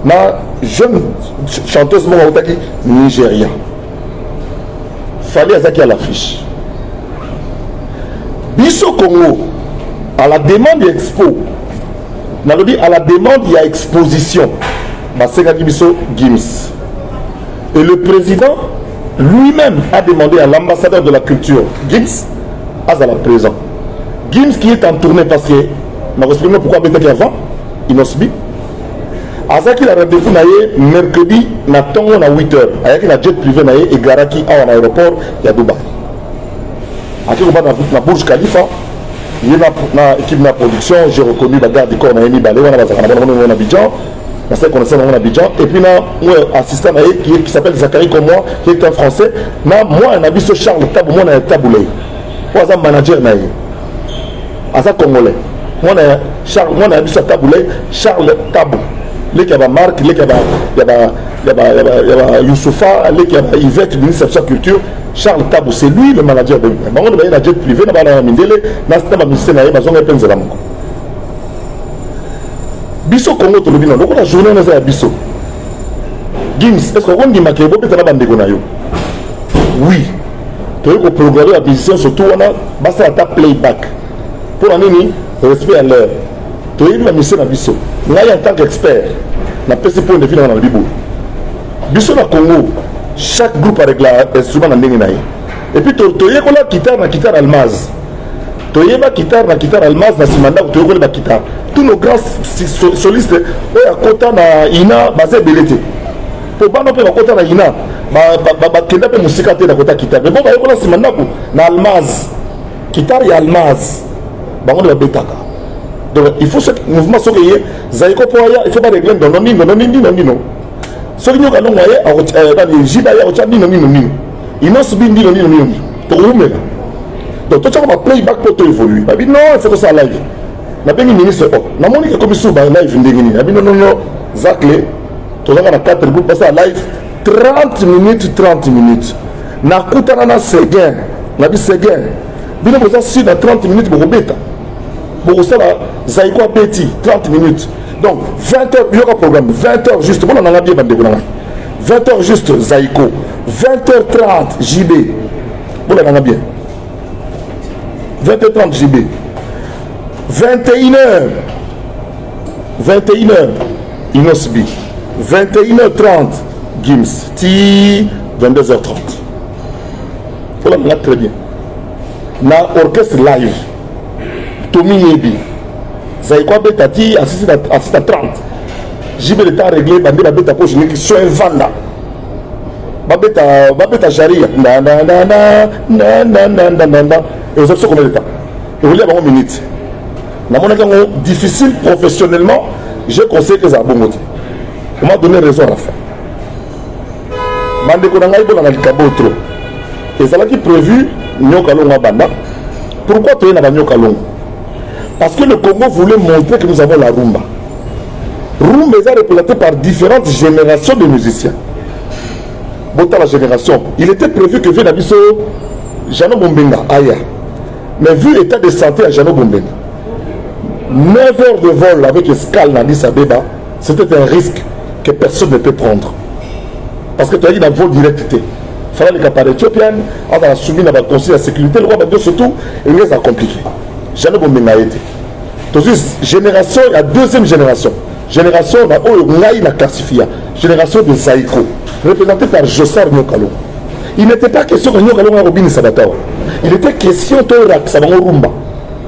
Ma jeune chanteuse Nigeria. Fallait à l'affiche. Bisso Congo, à la demande d'expo, à la demande il y a exposition. Bisso Gims. Et le président lui-même a demandé à l'ambassadeur de la culture, Gims, à la présent. Gims qui est en tournée parce que, je ne sais pas pourquoi il avant, Inosbi. Azaki la rendez-vous mercredi na tongo na 8h. Ayaki na jet privé na et garaki à l'aéroport ya Dubaï. Aki ko na Burj Khalifa il y a une équipe de production, j'ai reconnu la garde du corps, on a mis balai, on a Abidjan, on s'est connaissé dans Abidjan, et puis on a assistant qui s'appelle Zachary comme moi, qui est un Français, moi on a vu ce Charles Tabou, moi on a un taboulé, moi on a un manager, on a un Congolais, moi on a vu ce taboulé, Charles Tabou, les qui a Marc, les qui a Youssoufa, les qui a Yvette, le ministre de la Culture. Charles Tabou, c'est lui le manager de lui. On a un jet privé, on a un mindele, on a un ministère, on a un ministère. Bisso Congo, tu le dis, donc la journée, on a un Bisso. Gims, est-ce qu'on dit que vous avez un bandit? Oui. Tu as programmé la musicien, surtout, on a un playback. Pour un respect à l'heure. Tu as eu la mission à Bisso. Là, en tant qu'expert, on a passé pour une défi dans le Bibo. Bisso na Congo. Chaque groupe avec l'instrument dans le. Et puis, tu as la guitare almaz. Tu as la guitare almaz dans ce mandat où tu as la guitare. Tous nos grands solistes, ils ont côté na Ina, basé Belete. Pour pas non plus côté na Ina, tu as musique à côté de la guitare. Mais bon, il y a ce mandat na almaz. Guitare et almaz. On va bétaka. Donc, il faut ce mouvement sur le Zaïko pour il ne faut pas régler non. Ce qui nous a donné, il n'a subi ni. Donc, tu as un playback pour évoluer. Non, c'est comme ça live. Je suis ministre. Je suis comme ça live. Je suis non, Zacle, tu as 4 groupes live 30 minutes. Je suis Seguin. Je suis Seguin. 30 minutes pour Robeta. Pour ça, Zaïko a petit 30 minutes. Donc, 20h, il y aura un programme. 20h juste, bon, on en a bien 20h juste, Zaïko. 20h30, JB. Bon, on en a bien. 20h30, JB. 21h, Inosbi. 21h30, Gims. Ti, 22h30. Voilà, on a très bien. Na orchestre live. Tommy Yebi. Zaïko Betati assiste à 30. JB le temps réglé, bandé la bête à poche, qui soit un vanda. Babeta Jaria. Et vous savez combien de temps? Et vous voulez avoir une minute. Dans mon cas, difficile professionnellement, je conseille que ça a bon côté. On m'a donné raison à la fin. Bandé Konanga, il y a un cabo trop. Et ça a été prévu, Nyokalonga Banda. Pourquoi tu es dans Nyokalonga? Parce que le Congo voulait montrer que nous avons la rumba. Rumba est représentée par différentes générations de musiciens. Bon, la génération, il était prévu que vienne à Bisso Jano Bombenga, Aya. Mais vu l'état de santé à Jano Bombenga, 9 heures de vol avec escale dans Addis Abeba, c'était un risque que personne ne peut prendre. Parce que tu as dit dans le vol direct. Il fallait les capables éthiopiens, on a soumis dans le conseil de la sécurité, le roi Badiou surtout, et il a compliqué. Jamais bon a été. Donc, génération, il y a deuxième génération. Génération, on a classifié. Génération de Zaïko, représentée par Jossar Nyokalo. Il n'était pas question que Nyokalo a Robin Sabatao. Il était question de Rak Sabango Rumba.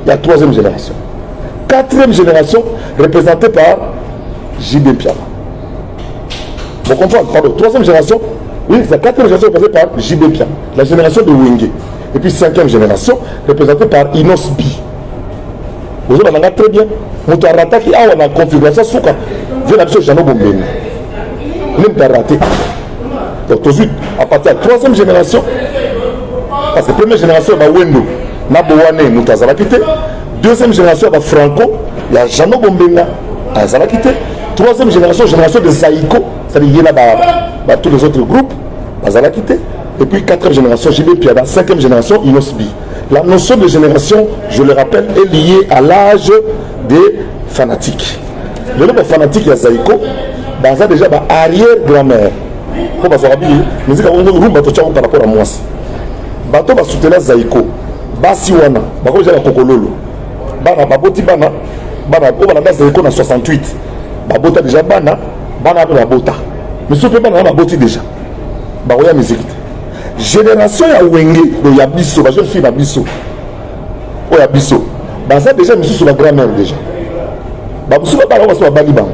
Il y a troisième génération. Quatrième génération, représentée par JB Piama. Vous comprenez? Pardon, troisième génération, oui, c'est la quatrième génération représentée par JB Piama. La génération de Wenge. Et puis cinquième génération, représentée par Inosbi. Vous avez très bien. On a raté a une configuration souka. Vous avez jamais bombé. Même pas raté. Donc tout de suite, à partir de la troisième génération, parce que la première génération, il y a Wendo, Nabouane, Moutazala quitté. Deuxième génération, il y a Franco, il y a Jano Bombenga, Azala quitté. Troisième génération, génération de Zaïko, c'est-à-dire il y a tous les autres groupes, Azala quitté. Et puis quatrième génération, JB Piada. Cinquième génération, Inosbi. La notion de génération, je le rappelle, est liée à l'âge des fanatiques. Le nombre de fanatiques, il y a Zaïko, il y a déjà arrière-grand-mère. Pour que nous ayons par rapport à moi. Bato va soutenir Zaïko. Basiwana, Bako déjà la Kokololo. Bana, Baboti Bana, Bana, Zaïko na 68. Babota déjà Bana, Bana la Bota. Mais ce que Bana, Baboti déjà. Baroya musique. Génération ya Wenge, de Yabiso, la jeune fille Yabiso. Oh Yabiso. Bah ça déjà, monsieur sur la grand-mère déjà. Bah vous savez pas là, on va sur la Baliban.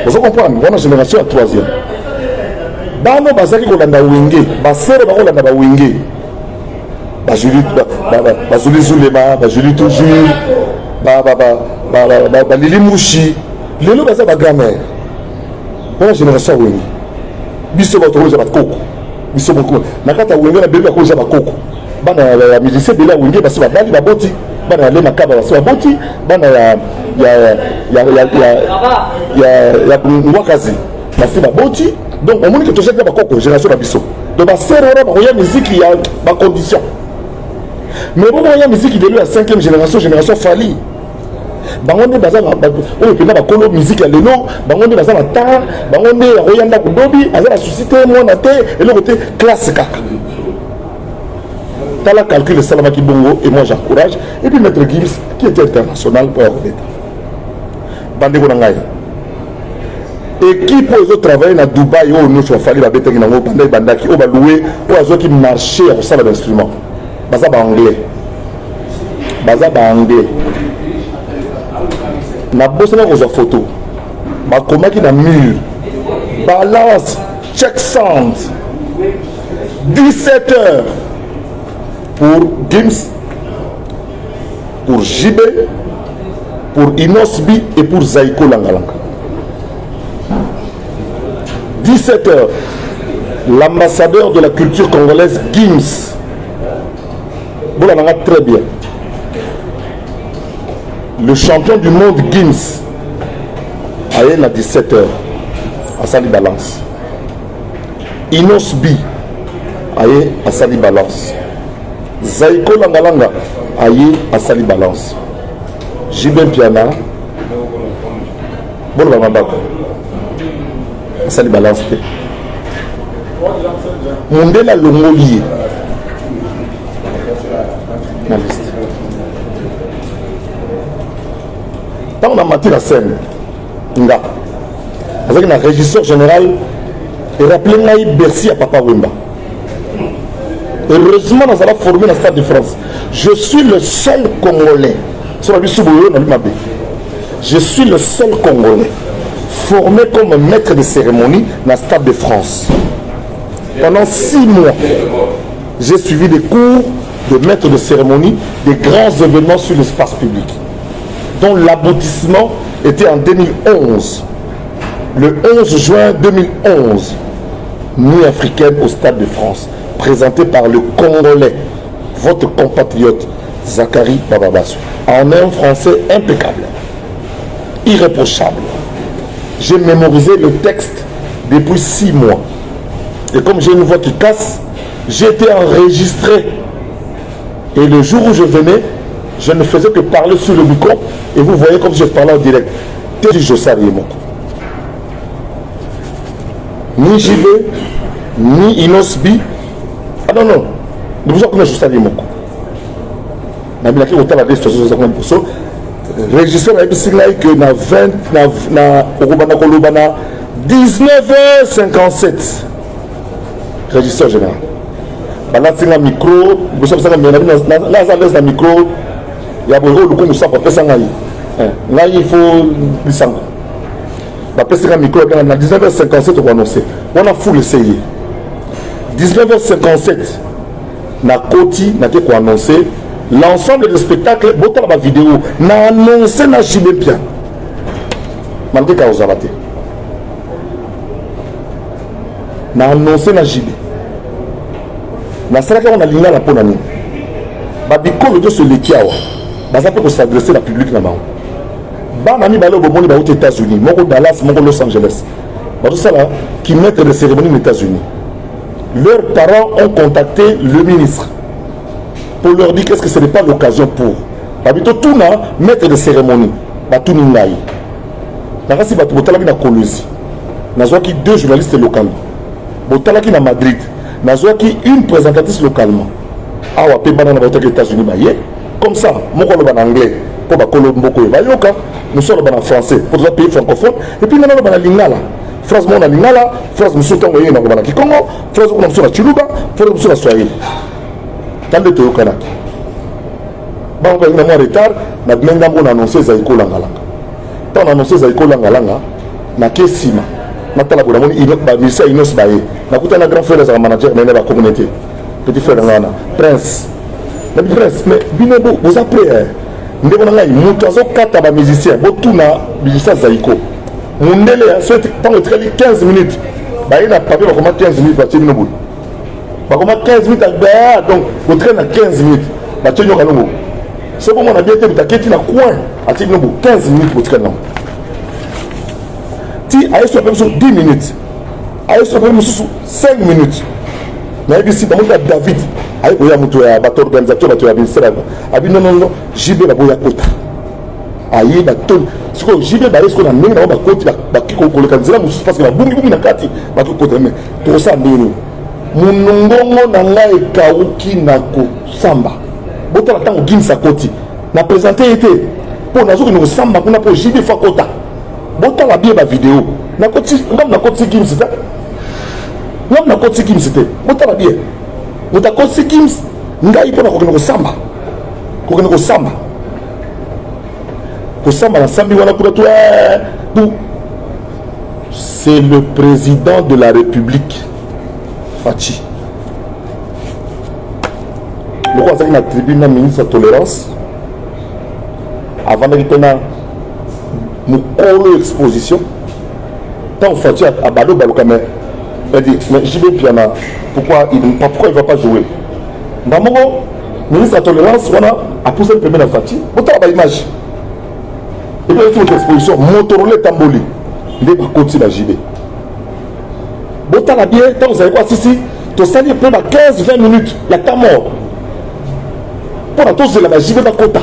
Vous comprenez? On a génération à troisième. Bah non, bah ça qui est Wenge. Bah c'est le Wenge. Bazuli Zulema, Bazuli toujours, Lili Mouchi, Lelo baza ba grand-mère. Voilà génération Wengi. Biso ba tolo ba koko. Biso beaucoup. Nakata Wengi na bébé ko ba koko. Bana ya musicien bela Wengi basi ba dali ba boti. Bana le makaba basi ba boti. Bana ya Mwakazi. Basi ba boti. Donc on montre que tout ça ba koko génération ba biso. Donc ba serora ba ya musique ya ba condition. Mais bon il y a musique de la 5e génération Fali. Bangonde baza o pena ba kolo musique ya lelo, bangonde baza na tar, bangonde ya royanda kudobi, azala susciter mona te et le côté classique. Tala calcul salama ki bongo et moi j'encourage et puis maître Gibbs qui était international pour l'État. Bande ko ngai. Équipe aux autres travailler na Dubaï au nous soit Fali ba betengi na ngo bandaki o ba louer o azo ki marcher au salon d'instrument. Baza ba anglais. Na bosana ko photo ba komaki na mur balance check sound 17h pour Gims, pour JB, pour Inosbi et pour Zaiko Langalanga. 17h, l'ambassadeur de la culture congolaise Gims. Bon, on a très bien. Le champion du monde Gims a eu à 17h à Sali Balance. Inosbi a eu à Sali Balance. Zaiko Langalanga a eu à Sali Balance. Jibin Piana, bon Bamabako, à Sali Balance. Mondela Longolier. La liste. Quand on a mati la scène, avec un régisseur général, et rappelez-moi Bercy à Papa Wemba. Heureusement, nous allons former le Stade de France. Je suis le seul Congolais. Je suis le seul Congolais formé comme maître de cérémonie dans le Stade de France. Pendant 6 mois, j'ai suivi des cours de maître de cérémonie des grands événements sur l'espace public, dont l'aboutissement était en 2011. Le 11 juin 2011, Nuit africaine au Stade de France, présenté par le Congolais, votre compatriote Zachary Bababassou, en un français impeccable, irréprochable. J'ai mémorisé le texte depuis 6 mois. Et comme j'ai une voix qui casse, j'ai été enregistré. Et le jour où je venais, je ne faisais que parler sur le micro. Et vous voyez comme je parlais en direct. Je savais mon coup. Ni JB, ni Inosbi. Ah non, non. Ne vous en connaissez je savais mon coup. Je suis au temps de régisseur a été que na 19h57. Régisseur général. Là, c'est un micro, vous savez, là, un micro, il y a beaucoup de gens qui sont là, il faut le sang. C'est un micro, à 19h57, on va annoncer. On a fou l'essayer. 19h57, on a Koti, on a annoncé. L'ensemble des spectacles, beaucoup de vidéos, on a annoncé na JB bien. Malgré que vous avez raté. On a annoncé na JB. Na saraka on a ligné la ponani. Babiko le deux se l'étiawa. Baza peut s'adresser la public là-bas. Banami balo bomoni ba aux États-Unis, moko Dallas, moko Los Angeles. Ba tout ça là qui mettent des cérémonies aux États-Unis. Leurs parents ont contacté le ministre pour leur dire qu'est-ce que ce n'est pas l'occasion pour. Babito tout na maître de cérémonie. Ba tout ningai. Na kasi ba botala na Colosie. Na zoki 2 journalistes locaux. Botala ki na Madrid. Nazwaki une présentatrice localement. Awa pe bana na aux États-Unis baye. Comme ça, mon colo en anglais, pour ba colo mboko bayoka, nous sommes en français pour les pays francophones et puis nous sommes en lingala. Phrase mon lingala, phrase monsieur tongo yena ko bana Kikongo, phrase ko na sura Chiluba, phrase monsieur na Swahili. Tande to yokana. Ba ko na mo retard, na dmenga mo na annoncer Zaiko Langalanga. Tant annoncer Zaiko Langalanga na kesima. Natala ko na moni inok ba misa inos baye. Na kuta na grand frère za manager na ba communauté. Petit frère ngana Prince La différence, mais binobo, vous appelez, vous avez un kata ba musicien, vous tournez musicien Zaïko. Mon délai, tant que 15 minutes, il n'a pas vu comment 15 minutes, bah, binobo. Bah, comment 15 minutes, donc, vous traînez à 15 minutes, bah, tu es binobo. C'est bon, on a bien été, vous avez été dans le coin, à binobo, 15 minutes, vous traînez. Si, à ce moment 10 minutes, à ce moment 5 minutes. Mais ici, dans le cas de David, il y a un bateau organisateur, il y a un ministère. Il y a un JB, il y a un quota. Il y a un ton. Ce que JB, il y a un quota. Il y a un quota. Il y a un quota. Il y a un quota. Parce que la boum, il y a un quota. Il y a un quota. Mais tout ça, il y a un quota. Il y a un samba. Il y a un quota. Na présenté été pour nous samba pour nous JB fa quota. Bota la bien ma vidéo. Na koti, ngam na koti kim c'était. Ngam na koti kim c'était. Bota la bien. Bota koti kim ngai pour na ko samba. Ko samba. Ko samba na sambi wana pour toi. C'est le président de la République Fachi. Le roi a tribune ministre de tolérance. Avant de nous avons l'exposition. Tant Fachi à Balo Balokame, elle dit, mais JB Piana, pourquoi il ne va pas jouer? Maman, ministre de la tolérance, on a poussé le premier à Fachi. Autant la image. Et puis il faut l'exposition. Motorola Tamboli. Il n'est pas continué à JB. Autant la bien, tant vous savez quoi, si, tu salis près de 15-20 minutes, il y a ta mort. Pour la tous, la JB va quota.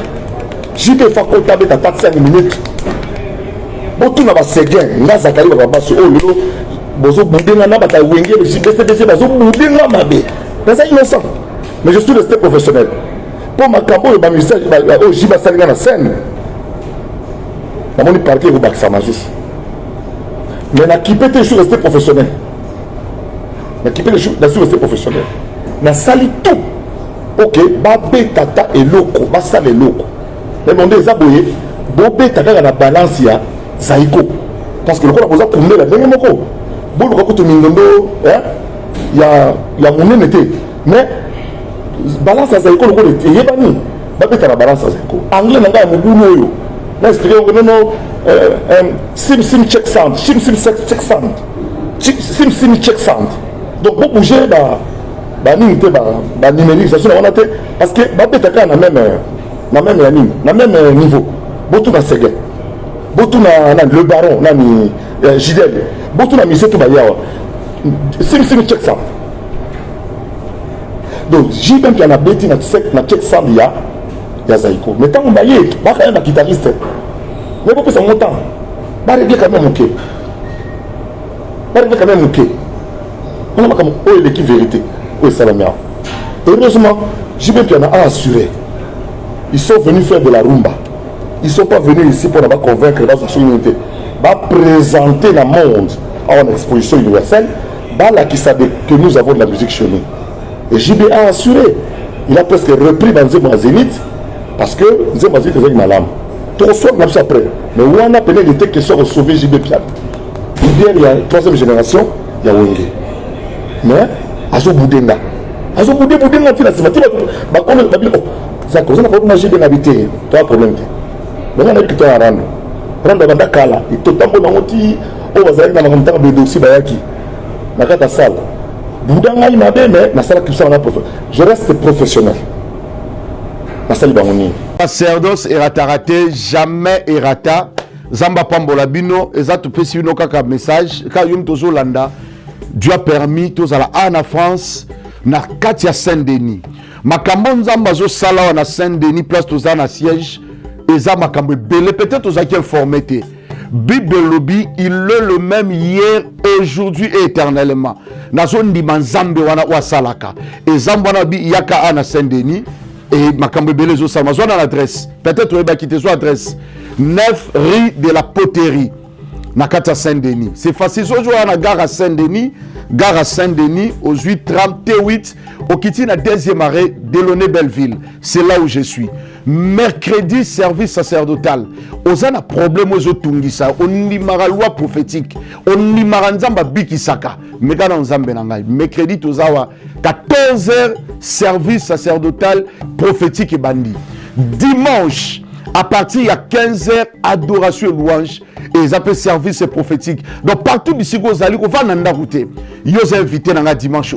JB va quota avec ta 5 minutes. Botu na ba seguin nga zakari ba baso o lelo bozo bundenga na bata wenge le CDC bazo bundenga mabe mais c'est innocent mais je suis resté professionnel pour ma cambo le message o jiba salinga na scène na moni parquet ko baksa mazus mais na kipete je suis resté professionnel na kipete je suis resté professionnel na sali tout OK ba betata eloko ba sala eloko mais monde ezaboye bo betaka na balance ya Zaïko. Parce que le corps a posé pour nous la dernière moko. Bon, le coup mingondo, il y a mon été. Mais balance à Zaïko, le corps est yébani. Bah peut-être la balance à Zaïko. Anglais n'a pas mon boulot. Là, c'est que non, sim check sound, sim check sound, sim check sound. Donc pour bouger, bah numérisation on a été parce que bah peut-être na même niveau. Beaucoup na ségué. Botu na le baron na ni Gidel botu na mise to bayawa sim check ça donc j'ai même qu'il y a beti na check ça ya Zaïko mais tant on baye ba quand même guitariste mais pour ça montant ba régler quand même OK on a comme l'équipe vérité salamia heureusement j'ai même qu'il y en a assuré ils sont venus faire de la rumba. Ils ne sont pas venus ici pour convaincre dans une unité. Va présenter le monde à une exposition universelle. Là qui savait que nous avons de la musique chez nous. Et JB a assuré. Il a presque repris dans Zéma Zénith parce que Zéma Zénith est malade. Tout reçoit même ça après. Mais où on a pénétré que soit sauvé JB Piat. Il y a une troisième génération, il y a Wenge. Mais Azo Boudenga. Azo Boudenga, il a fait la ça cause n'a pas JB habité. Toi problème. Donc on a dit que tu as rendre dans Kala, il te tombe dans l'outil, on va aller dans le temps de dossier Bayaki. Dans la salle. Boudanga il m'a dit, mais la salle qui ça on a professionnel. Je reste professionnel. La salle Bangoni. Sacerdoce erata jamais erata. Zamba Pambola Bino, exact pesino kaka message. Quand yum tozo landa, Dieu a permis tous à la Anna France, na Katia Saint-Denis. Makambo Zamba zo sala na Saint-Denis place tous na siège. Eza makambo belé peut-être aux acquis informés. Bible lobby il est le même hier, aujourd'hui et éternellement. Na zone di manzambe wana wa salaka. Et zambana bi yaka ana Saint-Denis et makambo belé zo salma zone l'adresse. Peut-être va quitter son adresse. 9 rue de la Poterie. Na kata Saint-Denis. C'est facile aujourd'hui à la gare à Saint-Denis. gare à Saint-Denis, aux 8h38, au Kitty, la deuxième arrêt, Delaunay Belleville. C'est là où je suis. Mercredi, service sacerdotal. Aux un problème aux Tungisa, on n'y mara loi prophétique, on n'y mara nzamba bikisaka. Megana nzambe nangai. Mercredi, tozawa 14h, service sacerdotal prophétique et bandi. Dimanche, à partir de 15h, adoration et louange. Et ils appellent service prophétique. Donc partout d'ici, vous allez, on va nanda router. Ils ont invité dans dimanche.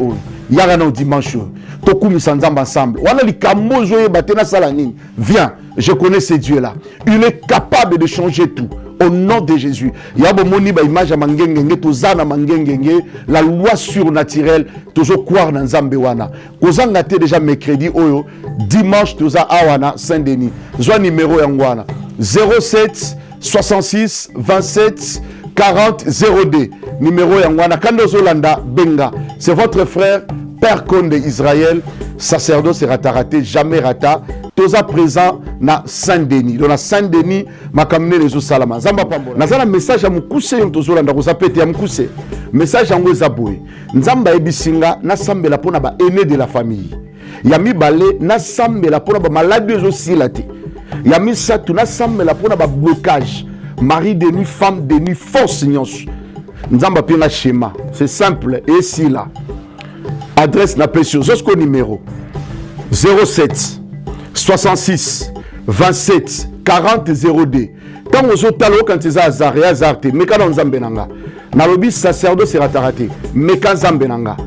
Il y a un dimanche. Toku misandam ensemble. On a les camos joués, batena salanine. Viens, je connais ce Dieu-là. Il est capable de changer tout. Au nom de Jésus. Il y a une image à Mangengenge, Tozana Mangengenge, la loi surnaturelle, toujours croire dans Zambewana. Kozan a déjà mercredi, dimanche, Toza Awana, Saint-Denis. Soit numéro Yangwana 07 66 27 40 02. Numéro Yangwana. Kando Zolanda Benga. C'est votre frère, Père Conde d'Israël. Sacerdoce raté, jamais rata. Toza présent na Saint-Denis. Dans Saint-Denis, ma kamine les salama. Zamba pambo. Nazana message à mukuse yon tozolanda ko sapete ya mukuse. Message en wezaboué. Nzamba ebisinga na sambela pona ba aîné de la famille. Yami balé na sambela pona ba malade aussi laté. Yami satu na sambela pona ba blocage. Mari de nuit, femme de nuit, force nyonso. Nzamba pina schéma. C'est simple et si là. Adresse na pression. Jusqu'au numéro 07 66 27 40 02. Quand vous êtes allé quand ils ont azarté, mais quand on a nalobi sacerdoce raté, mais quand zambenanga,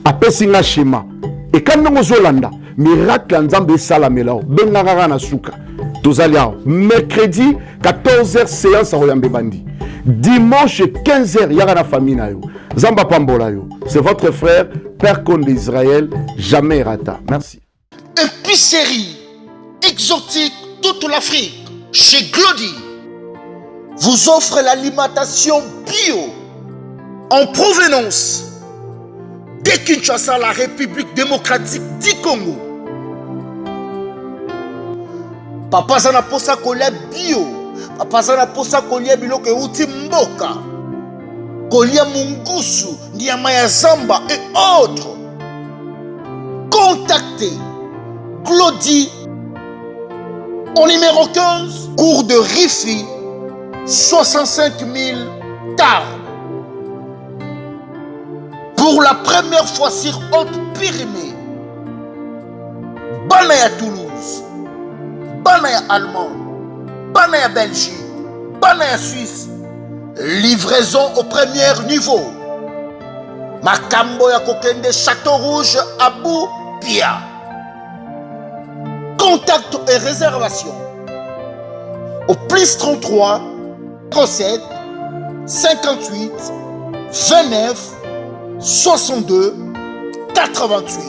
après singa schéma. Et quand nous zolanda, miracle nzambe salamela, benanga na suka. Tozalia mercredi 14h séance à Royambe Bandi. Dimanche 15h y'a la famille na yo. Zamba pambola yo. C'est votre frère Père Conde d'Israël, jamais rata. Merci. Épicerie exotique toute l'Afrique chez Glody vous offre l'alimentation bio en provenance de Kinshasa, la République démocratique du Congo. Papa zana posa kolia bio, papa zana posa kolia biloko euti mboka, kolia mungusu, nyama ya zamba et autres. Contactez Glody au numéro 15, cours de Rifi, 65 000 Tarbes. Pour la première fois sur Haute-Pyrénées, Banaya Toulouse, Banaya Allemand, Banaya Belgique, Banaya Suisse, livraison au premier niveau. Makambo ya Kokende Château Rouge, Abou Pia. Contact et réservation au plus 33 07 58 29 62 88.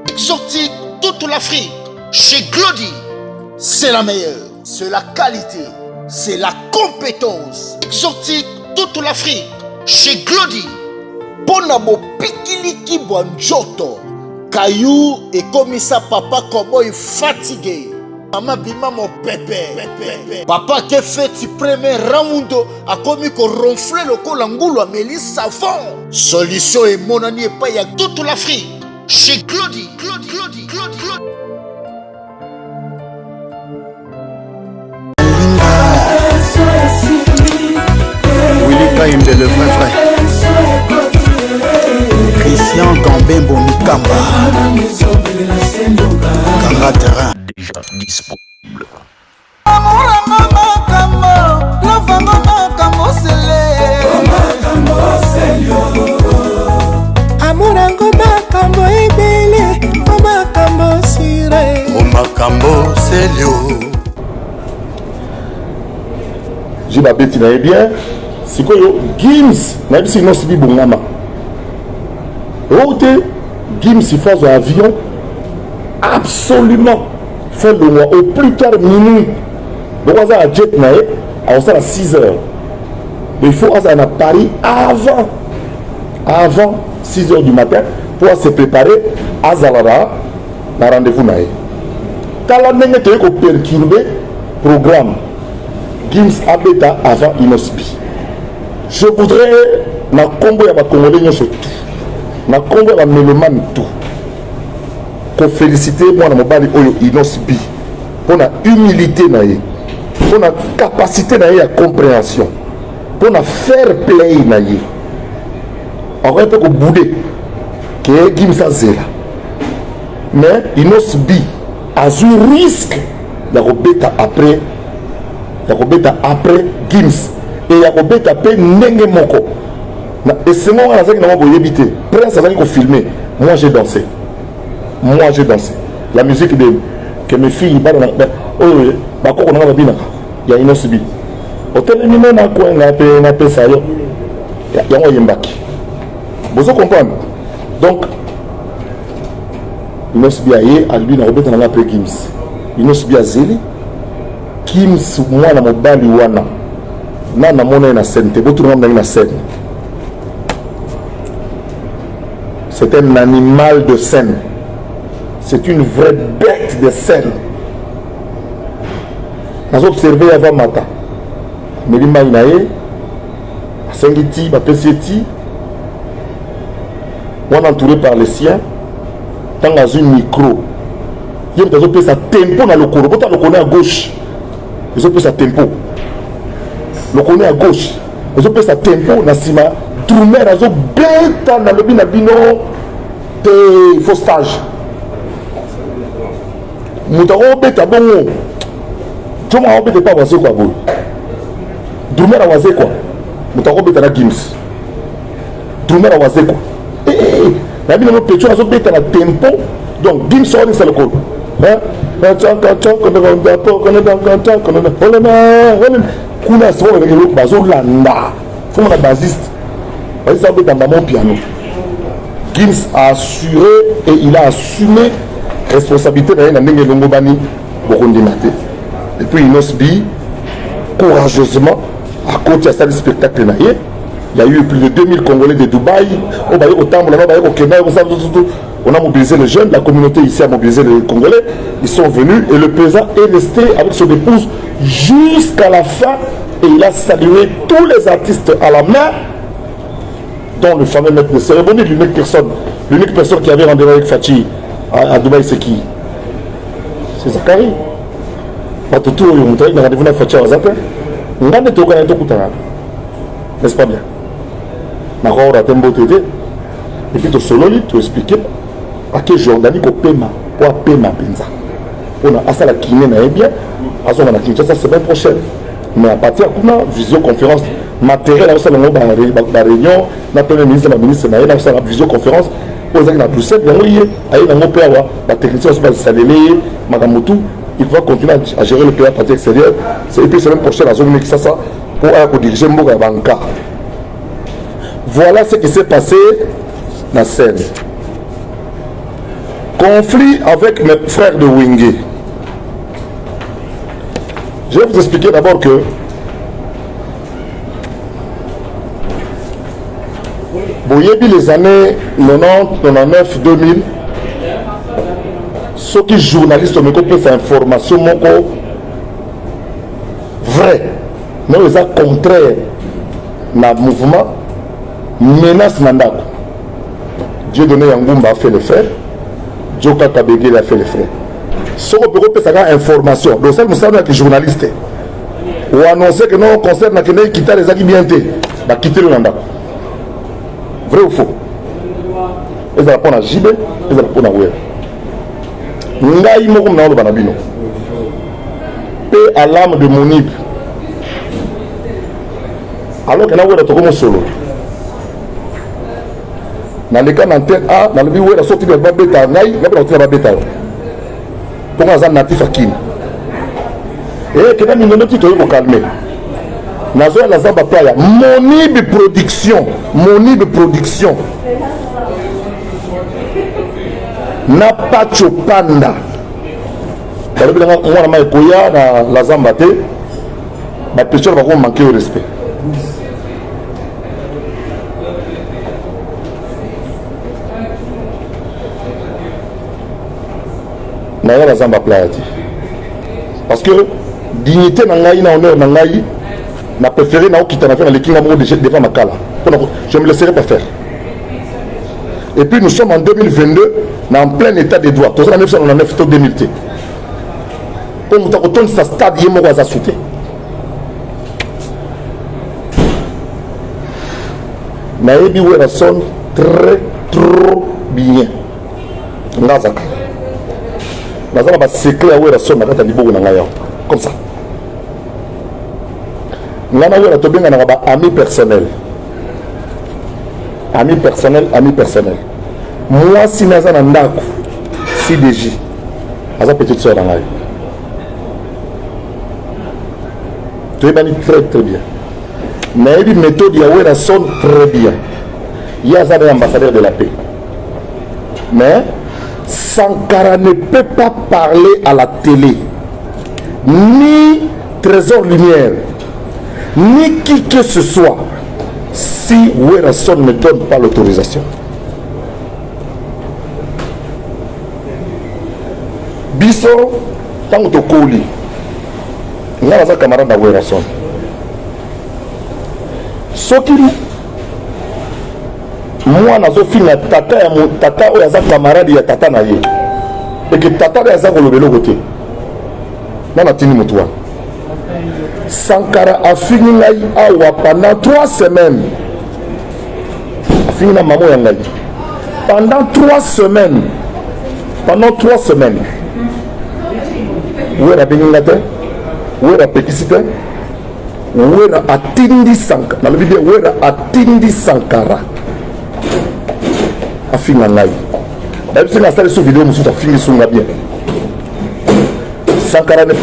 Exotique toute l'Afrique chez Glody, c'est la meilleure, c'est la qualité, c'est la compétence. Exotique toute l'Afrique chez Glody. Bonabo Pikiliki Bonjoto. Caillou et comme ça papa comment il fatigué. Maman bima mon pépé. Papa qui fait le premier round a commis qu'on ronfle le col angoulou à Mélis savon. Solution et mon ami et pas y a toute l'Afrique. Chez Glody. Willy Kaimbe le vrai. Christian Gambembo Mikamba Kanga Terrain déjà disponible. Amurango makambo ebele makambo sire makambo selio. J'ai ma bête là bien. C'est quoi yo Gims même si non c'est bongama. Route Gims il faut un avion absolument fin de mois au plus tard minuit. Donc on a un jet naé à 6 heures. Mais il faut aller à Paris avant 6 heures du matin pour se préparer à Zalara la rendez-vous naé. Quand la nègre te ko perturber programme Gims Abeta avant Inospi. Je voudrais na kombo ya bakongolais nyonso tout na kombo ya bamélomane tout kofélicité mwana mobali oyo Inos B mpona humilité na ye mpona capacité na ye ya compréhension mpona fair play na ye akoki mpe kobude ke Gims azela mais Inos B azwi risque ya kobeta après Gims et ya kobeta mpe ndenge moko et c'est moi qui ai évité. Prince a filmé. Moi j'ai dansé. La musique que mes filles, il y a une autre. Vous comprenez? Donc, il y a lui après Gims. Il y a Zeli. Gims, moi, je suis c'est un animal de scène. C'est une vraie bête de scène. Nous observons avant Mata. Melima Inae, Sengiti, Bapesieti, on est entouré par les siens. Dans un micro, il y a des gens qui ont tempo dans le coro. Quand on le connaît à gauche, ils ont pris sa tempo. Le connaît à gauche, ils ont pris sa tempo. Nassima, Troumer à zo bêta dans le binabino. Il faut stage. Moutaro beta bongo. Toma obete pas wazé quoi boy. Drumer a wazé quoi. Moutaro beta na Gims. Drumer a wazé quoi. La bino pecho na zo beta na tempo. Donc Gims on est le code. Hein? Kuna so le bazo landa. Faut la basiste. Ça beta dans mon piano. Gims a assuré et il a assumé responsabilité de la Longobani Burundinate. Et puis Inos B, courageusement, à côté de ça, le spectacle, il y a eu plus de 2000 Congolais de Dubaï, au Kenya, on a mobilisé les jeunes, la communauté ici a mobilisé les Congolais, ils sont venus et le président est resté avec son épouse jusqu'à la fin et il a salué tous les artistes à la main, dont le fameux maître de cérémonie, l'unique personne qui avait rendez-vous avec Fachi à Dubaï, c'est qui? C'est Zakari. Batutu, il y a rendez-vous avec Fachi à Zaka. On a des tokens à tout coûter. N'est-ce pas bien? D'accord, on a un beau traité. Et puis, tu solo, tu expliques à quel Jordanie qu'on paie pour payer ma penza. On a assez la kiné, bien. À ce moment-là, ça, c'est semaine prochaine. Mais à partir de la visioconférence matériel, on a la réunion, la première ministre, la ministre, on a la visioconférence, on a la Bruxelles, la technicien, il va continuer à gérer le pays à partir extérieur. Et puis, la semaine prochaine, la zone ça pour diriger Mboga Banka. Voilà ce qui s'est passé dans la scène. Conflit avec mes frères de Wingé. Je vais vous expliquer d'abord que Boyebi les années 90, 99, 2000, ceux qui journalistes ont fait cette information vrai, mais ils ont contraire dans le mouvement, menace Nandako. Dieu donné Yangoumba a fait le frère, Dieu Kakabegele a fait le frère. Ce qu'on peut faire cette information, donc ça nous semble que journaliste ou annoncer que non concerne que nous quitter les acquis bien bah quitter le Nandako. Vrai ou faux? Ils ont répondu à JB, ils ont répondu à Oué. Ngai Mokum Nao Banabino. Paix à l'âme de Monib. Alors que Naoué est comme solo. Dans le cas d'antenne A, dans le but où il a sorti de la bêta, Naï, il a sorti de la bêta. Pour un natif à Kin. Et que nous avons dit que nous calmer. Nazo la Zamba Playa, Monib Production, na Pacho Panda. Moi, je suis la Zamba Te, ma personne va manquer au respect. Naya la Zamba Playa. Parce que dignité n'a pas honneur n'a pas na préféré na okita na faire les kinga mo devant makala pour je ne me laisserai pas faire. Et puis nous sommes en 2022, en plein état de droit. Tout ça, en 1999, 2000. Pour nous retourner sur ce stade, il y a un sauté. Mais il y a très, trop bien. Nazaka. Nazaka va secret à où son comme ça. Nana où est bien ami personnel. Ami personnel, ami personnel. Moi si Nazana Ndako, si DJ, Aza petite soeur dans la vie. Tu es banni très très bien. Mais il y a une méthode qui sonne très bien. Il y a un ambassadeur de la paix. Mais Sankara ne peut pas parler à la télé, ni Trésor Lumière, ni qui que ce soit, si Werason ne donne pas l'autorisation. Biso, tant que tu es il y a un camarade de Werason. Ce qui moi nazo finga tata ya mon tata oyo aza camarade ya tata na ye et que tata ya za kolobelo côté na tini mutwa Sankara a fini ngai awa pendant 3 semaines fini na maman ya ngai pendant 3 semaines où est la bengate où est la péticité où est la atindi Sankara na le vidéo où est la atindi Sankara a fini en live. Même si on a installé cette vidéo, nous avons fini sur la bien. Sankara, nous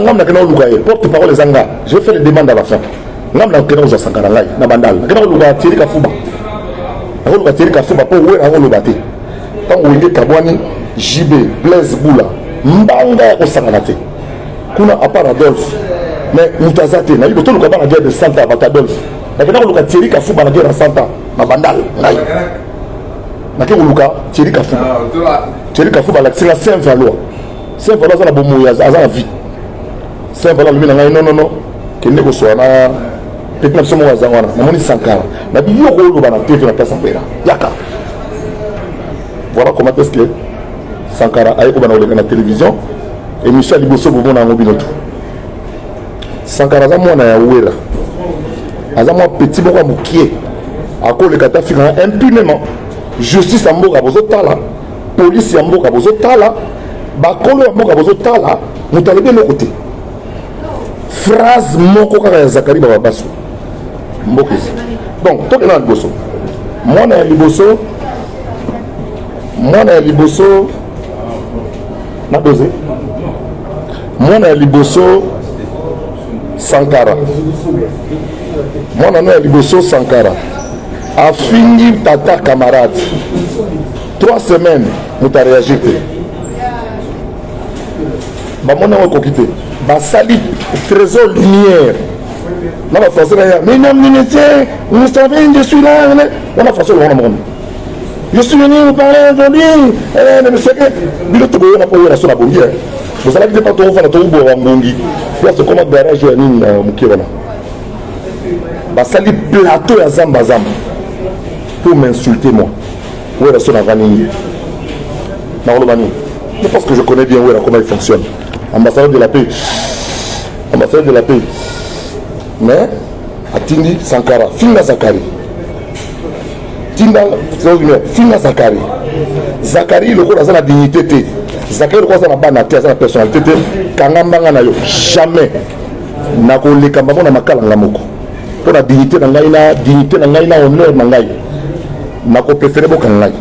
avons porte-parole les Anga. Je vais faire les demandes à la fin. Nous avons Sankara, nous avons Bandal. Nous avons Thierry Kafouba. Nous avons Thierry Kafouba pour où est le bâti. Tant que Kabwani, JB, Blaise Boula, Mbanga au Sanganate. Kuna à part Adolphe. Mais Moutazate, nous avons tout le cabane à la guerre de Santa avec Adolphe. Nous avons Thierry Kafouba à la guerre de Santa, Bandal. Thierry Kafouba la Saint-Valois. Saint-Valois a la bonne à vie. Saint-Valois lui non qui n'est pas soit na peut-être que moi zangwana na moni Sankara na bi yo ko na TV na place Mbera yaka. Voilà comment est-ce que Sankara a été dans la télévision et Michel Liboso bobo na ngobinoto. Sankara za mwana ya wera. Aza mwa petit boko mukie. Akole kata fika impunément. Justice à Mboka Bozotala, police à Mboka Bozotala, Bakolo à Mboka Bozotala, nous allons bien le côté. Phrase Moko Kaka Zakari Bababasu. Mboka. Donc, toi, tu es Liboso. Moi, je suis Liboso. Na dosé. Moi, je suis Liboso Sankara. Moi, je suis Liboso Sankara. A fini tata camarade 3 semaines nous t'a réagi bah mon nom est quitté bah sali Trésor Lumière non la français là mais non ministère vous savez je suis là on a français on a mon je suis venu vous parler aujourd'hui mais c'est que bilo to on a pas la sur la bonne vous allez dire pas ton enfant ton beau wangongi là c'est comment garage ya nini mukirana bah sali plateau ya zamba pour m'insulter moi. Où est la son avanille? Je pense que je connais bien comment il fonctionne. Ambassadeur de la paix. Ambassadeur de la paix. Mais, Atindi Sankara, Finga Zakari. Finga Zakari. Zakari, le coup, il a la dignité. Zakari, le coup, il a la banalité, il a la personnalité. Kangambanga na yo, jamais. Nako le kambamo na makala ngamoko. Pour la dignité na ngai na honneur na ngai. Nako préféré bokangai.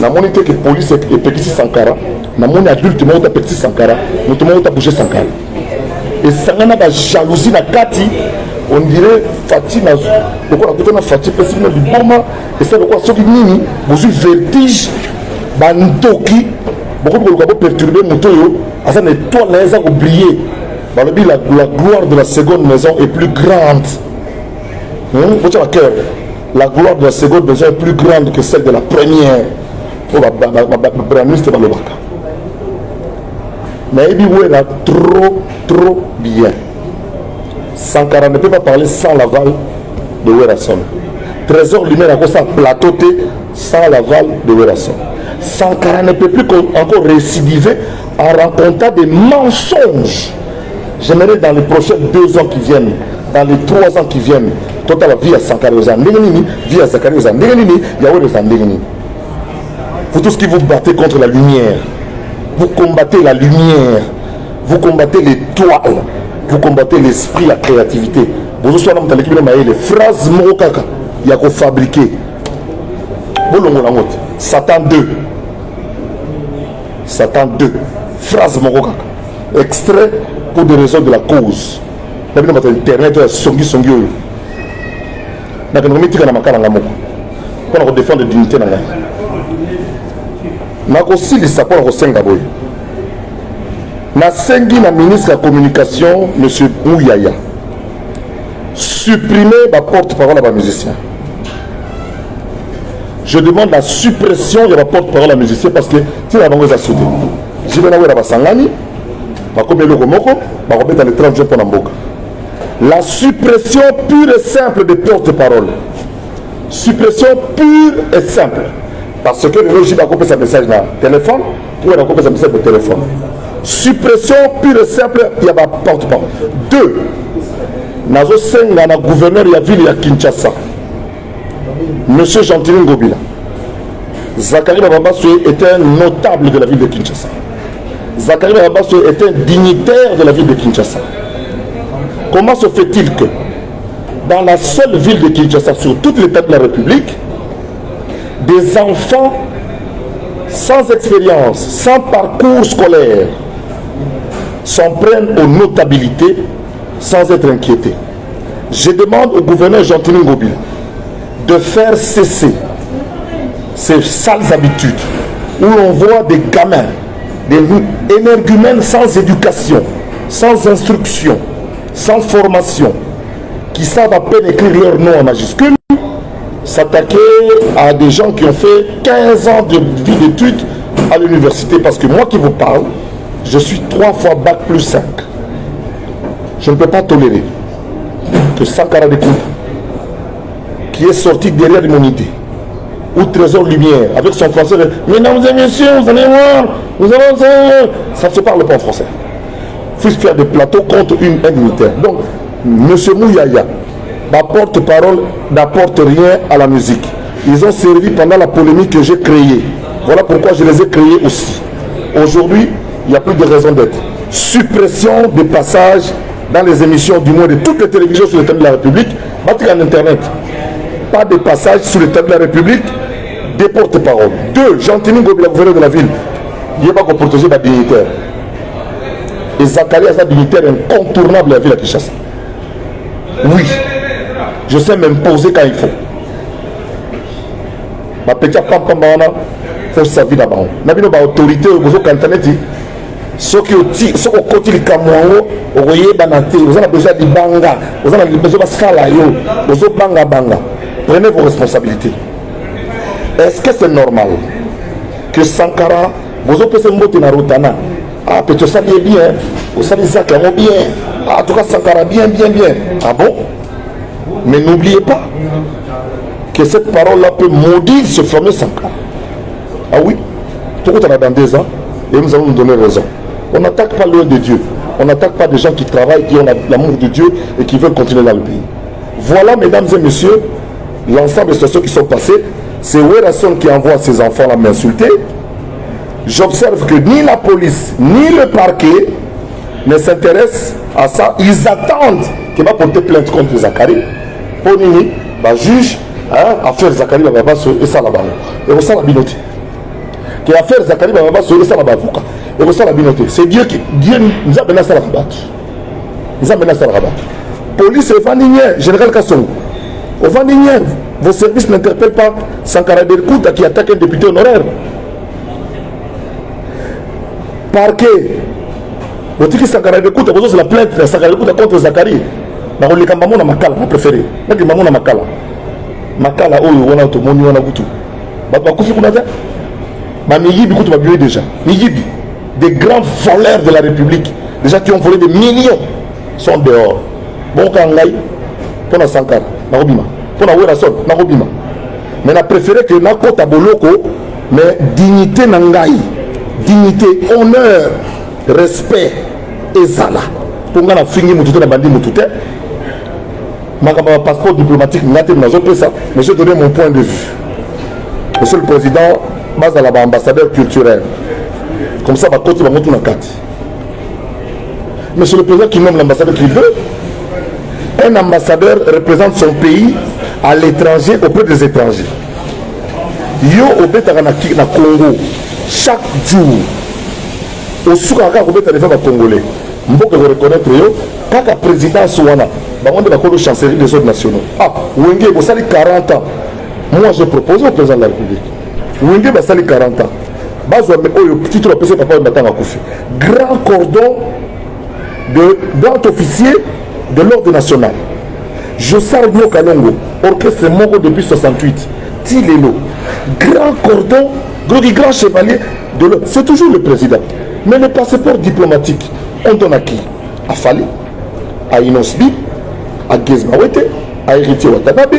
Na moni que police et petit Sankara, na moni adulte mo ta petit Sankara, nous tout monde a bougé Sankara. Et Sangana ba jalousie na kati, on dirait Fatima, pourquoi la côté Fatima possible du boma et ça pourquoi ceux qui nini, vous vertige bantoki, beaucoup de perturber motoyo, à ça ne toi les a oublié. Dans le but la gloire de la seconde maison est plus grande. Vous avez cœur. La gloire de la seconde maison est plus grande que celle de la première. Mais il dit trop bien. Sankara ne peut pas parler sans l'aval de Werason. Trésor Lumière a ça plateau sans l'aval de Werason. Sankara ne peut plus encore récidiver en racontant des mensonges. J'aimerais dans les prochains 2 ans qui viennent, dans les 3 ans qui viennent, total la vie à Sankara Ozandengeni, vie à Zakari Ozandengeni, Yahweh Ozandengeni. Vous tous qui vous battez contre la lumière, vous combattez la lumière, vous combattez l'étoile, vous combattez l'esprit, la créativité. Vous soyez dans l'équipe de les phrases morokaka, il y a qu'à fabriquer. Satan 2. Satan 2. Phrase morokaka. Extrait pour des raisons de la cause. Vous avez internet, songi. Vous avez mis la makala na moko. Pour défendre la dignité na ngai. Aussi les sapeurs au Sengaboy. Nasengi na ministre de la communication, M. Mouyaya, supprimer la porte-parole à la musicien. Je demande la suppression de la porte-parole à la musicien parce que tu as des soudé. Je vais aller à Basangani, dans les 30 jours pour Namboka. La suppression pure et simple des porte-parole. Suppression pure et simple. Parce que le régime a coupé sa message dans le téléphone, ou il a coupé sa message dans le téléphone. Suppression pure et simple, il y a ma porte-parole. 2. Nazo Senga, le gouverneur de la ville de Kinshasa, Monsieur Jean-Tini Ngobila. Zakari Bababasoye était un notable de la ville de Kinshasa. Zakari Bababasoye était un dignitaire de la ville de Kinshasa. Comment se fait-il que dans la seule ville de Kinshasa, sur toute l'état de la République, des enfants sans expérience, sans parcours scolaire, s'en prennent aux notabilités sans être inquiétés? Je demande au gouverneur Jean-Tini Ngobila de faire cesser ces sales habitudes où l'on voit des gamins, des énergumènes sans éducation, sans instruction, sans formation, qui savent à peine écrire leur nom en majuscule, s'attaquer à des gens qui ont fait 15 ans de vie d'études à l'université. Parce que moi qui vous parle, je suis 3 fois bac plus 5. Je ne peux pas tolérer que Sankara Dekouta, qui est sorti derrière l'immunité, ou Trésor Lumière, avec son français, mesdames et messieurs, vous allez voir, nous allons... Ça ne se parle pas en français. Il faut faire des plateaux contre une militaire. Donc, M. Mouyaya, ma porte-parole n'apporte rien à la musique. Ils ont servi pendant la polémique que j'ai créée. Voilà pourquoi je les ai créés aussi. Aujourd'hui, il n'y a plus de raison d'être. Suppression des passages dans les émissions, du moins de toutes les télévisions sur le thème de la République, battre en Internet. Pas de passage sur le thème de la République, des porte-paroles. 2. Jean-Tini Ngobila, gouverneur de la ville, il n'est pas pour protéger les dignitaires. Et Zakari a sa dignitaire incontournable de la ville à Kinshasa. Oui, je sais m'imposer quand il faut. Ma petite pampa faut sa vie là-bas. N'a pas d'autorité au besoin cantonné. Ceux qui ont côté du Cameroun, vous voyez, vous avez besoin de banga, vous avez besoin de salayo, vous avez banga banga. Prenez vos responsabilités. Est-ce que c'est normal que Sankara, vous avez besoin de Rotana? Ah, peut-être ça bien, vous savez ça bien. Ah, en tout cas, Sankara bien. Ah bon? Mais n'oubliez pas que cette parole-là peut maudire ce fameux Sankara. Ah oui? Tout le monde dans 2 ans et nous allons nous donner raison. On n'attaque pas loin de Dieu. On n'attaque pas des gens qui travaillent, qui ont l'amour de Dieu et qui veulent continuer dans le pays. Voilà, mesdames et messieurs, l'ensemble des situations qui sont passées. C'est Werason qui envoie ses enfants à m'insulter. J'observe que ni la police, ni le parquet ne s'intéressent à ça. Ils attendent qu'il va porter plainte contre Zakari. Pour nini, le juge, affaire Zakari Bababaso et ça là-bas. Et ça la binoté. Que affaire Zakari Bababaso et ça là-bas. Et ça la binoté. C'est Dieu qui nous a mené ça là-bas. Nous a mené ça là-bas. Police et Vandinier, général Kassou. Au Vandinier, vos services n'interpellent pas Sankara Dekouta qui attaque un député honoraire. Parquet. Vous dites que Sankara Dekouta, vous avez la plainte de Sankara Dekouta contre Zakari. Vous avez dit que Makala, vous préférez. Vous avez dit que Makala. Makala, on a tout le monde, on a tout. Vous avez dit que Miyibi, vous avez déjà. Miyibi, des grands voleurs de la République, déjà qui ont volé des millions, sont dehors. Bon, quand on a Sankara, pour na wera son na kobima mais na préféré que na kota boloko mais dignité na ngai dignité honneur respect ezala pour nga na fingi mutu te na bandi mutu te makamba passeport diplomatique ngate nazo pesa mais je donne mon point de vue. Monsieur le Président base à l'ambassadeur culturel comme ça va côté bango na kati. Monsieur le Président qui nomme l'ambassadeur qu'il veut. Un ambassadeur représente son pays à l'étranger auprès des étrangers. Yo obetaka na Congo chaque jour au soukaka obeta les femmes congolais. Mboka ko reconnaître yo kaka président Souana bango de la chancellerie des autres nationaux. Ah, Wenge vous sali 40 ans. Moi j'ai proposé au président de la République. Wenge va sali 40 ans. Bazwa me oyo titre de PC papa batanga kufi. Grand cordon de grand officier de l'ordre national. Jossar Nyo Kalongo, orchestre Moko depuis 68. Tilelo, grand cordon, grand chevalier de l'ordre. C'est toujours le président. Mais le passeport diplomatique, on donne à qui? À Fali, à Inosbi, à Gezmawete, à Héritier Watanabe,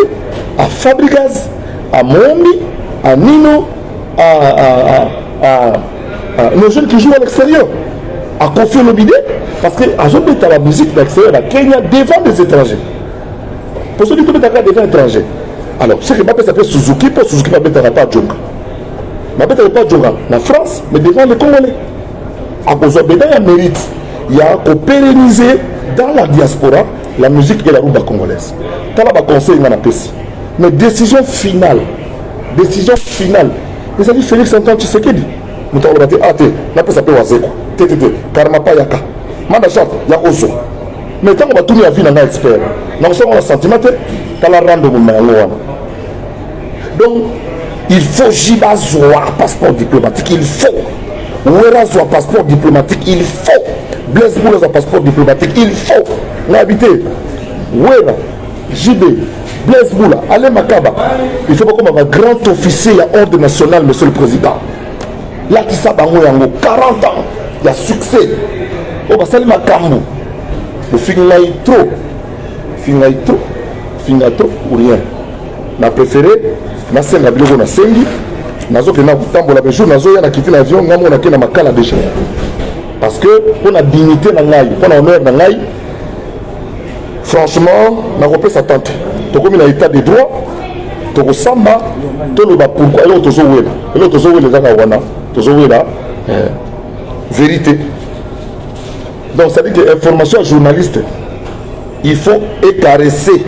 à Fabrigaz, à Mombi, à Nino, à nos jeunes qui jouent à l'extérieur. À Kofi Olomide, parce que à Jobé la musique d'extérieur à Kenya devant des étrangers. Pour ceux qui sont devant étrangers. Alors, ce qui m'appelle s'appelle Suzuki, pour Suzuki m'appelle pas Djonga. M'appelle pas Djonga en France, mais devant les Congolais. À Kozobé, il y a mérite. Il y a qu'on pérenniser dans la diaspora la musique et la rumba congolaise. T'as là conseil dans la PC. Mais décision finale. Décision finale. Les amis Félix Antoine Tshisekedi. Nous t'avons dit, ah, t'es, la paix s'appelle Wazeko. Karma pa yaka manda chante ya oso mais tant qu'on va tourner la vie dans un expert non seulement le sentiment t'as la rendre mon wana donc il faut jiba zoa passeport diplomatique il faut wera zoa passeport diplomatique il faut Blaise Boula passeport diplomatique il faut n'habiter wera JB Blaise Boula allez Makaba il faut pas comme un grand officier à ordre national monsieur le président là qui ça bango yango 40 ans il y a succès. On va saluer ma cambo. Le fingaï trop ou rien. Ma préféré, ma scène la bilogo na sengi. Nazo que na tambo la jour nazo ya na quitter l'avion ngamo na kena makala déjà. Parce que on a dignité na ngai, on a honneur na ngai. Franchement, na repé sa tante. To comme na état de droit, to samba, to le ba pourquoi et to wela. Et to wela za wana, to wela vérité. Donc ça dit que information journaliste, il faut caresser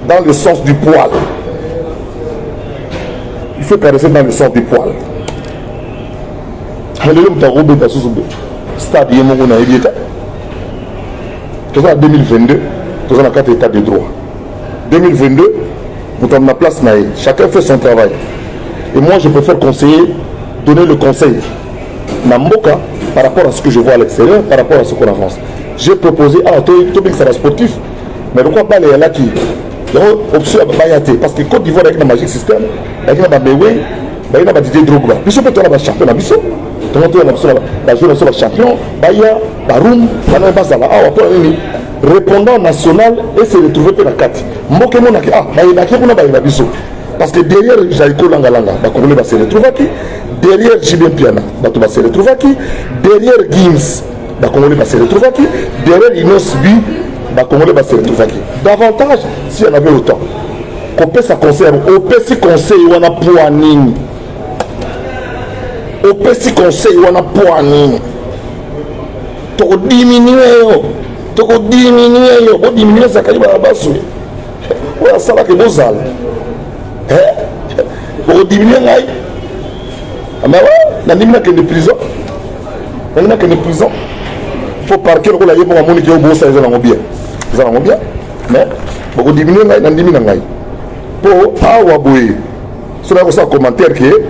dans le sens du poil. Il faut caresser dans le sens du poil. Stade Yémongo na Ebieta. En 2022, nous avons 4 états de droit. 2022, nous avons la place naïe. Chacun fait son travail. Et moi, je préfère conseiller, donner le conseil. Namboka, par rapport à ce que je vois à l'extérieur, par rapport à ce qu'on avance. J'ai proposé, Tobik sera sportif, mais pourquoi pas les là qui ont option à Bayate, parce que Côte d'Ivoire avec le Magic System, avec la Béwé, il y a Didier Drogba. Puis peut être champion à Bissot, la journée champion, Baya, Baroum, Bazala, répondant national et se retrouver pour la 4. Mboke Monaki, il y a Bissot. Parce que derrière Jaïko Langalanga, Congolais va se retrouver qui? Derrière Jibin Piana, va se retrouver qui? Derrière Gims, Congolais va se retrouver qui? Derrière Inosbi, Congolais va se retrouver qui? Davantage, si on avait autant. Qu'on peut sa conserve, au petit conseil, on a poignine. Au petit conseil, on a poignine. Tu diminuer, tu diminuer ça, quand il va basse. Ouais, ça va que vous allez. Pour diminuer l'ail. Mais ouais, il n'y a que des prisons. Il n'y a que des prisons. Il faut parquer le rôle à yébo à mon équipe au bout, ça ils ont bien. Ils ont bien. Mais pour diminuer l'ail, il y a diminuer l'ail. Pour Awaboué, c'est là que ça commentaire qui est.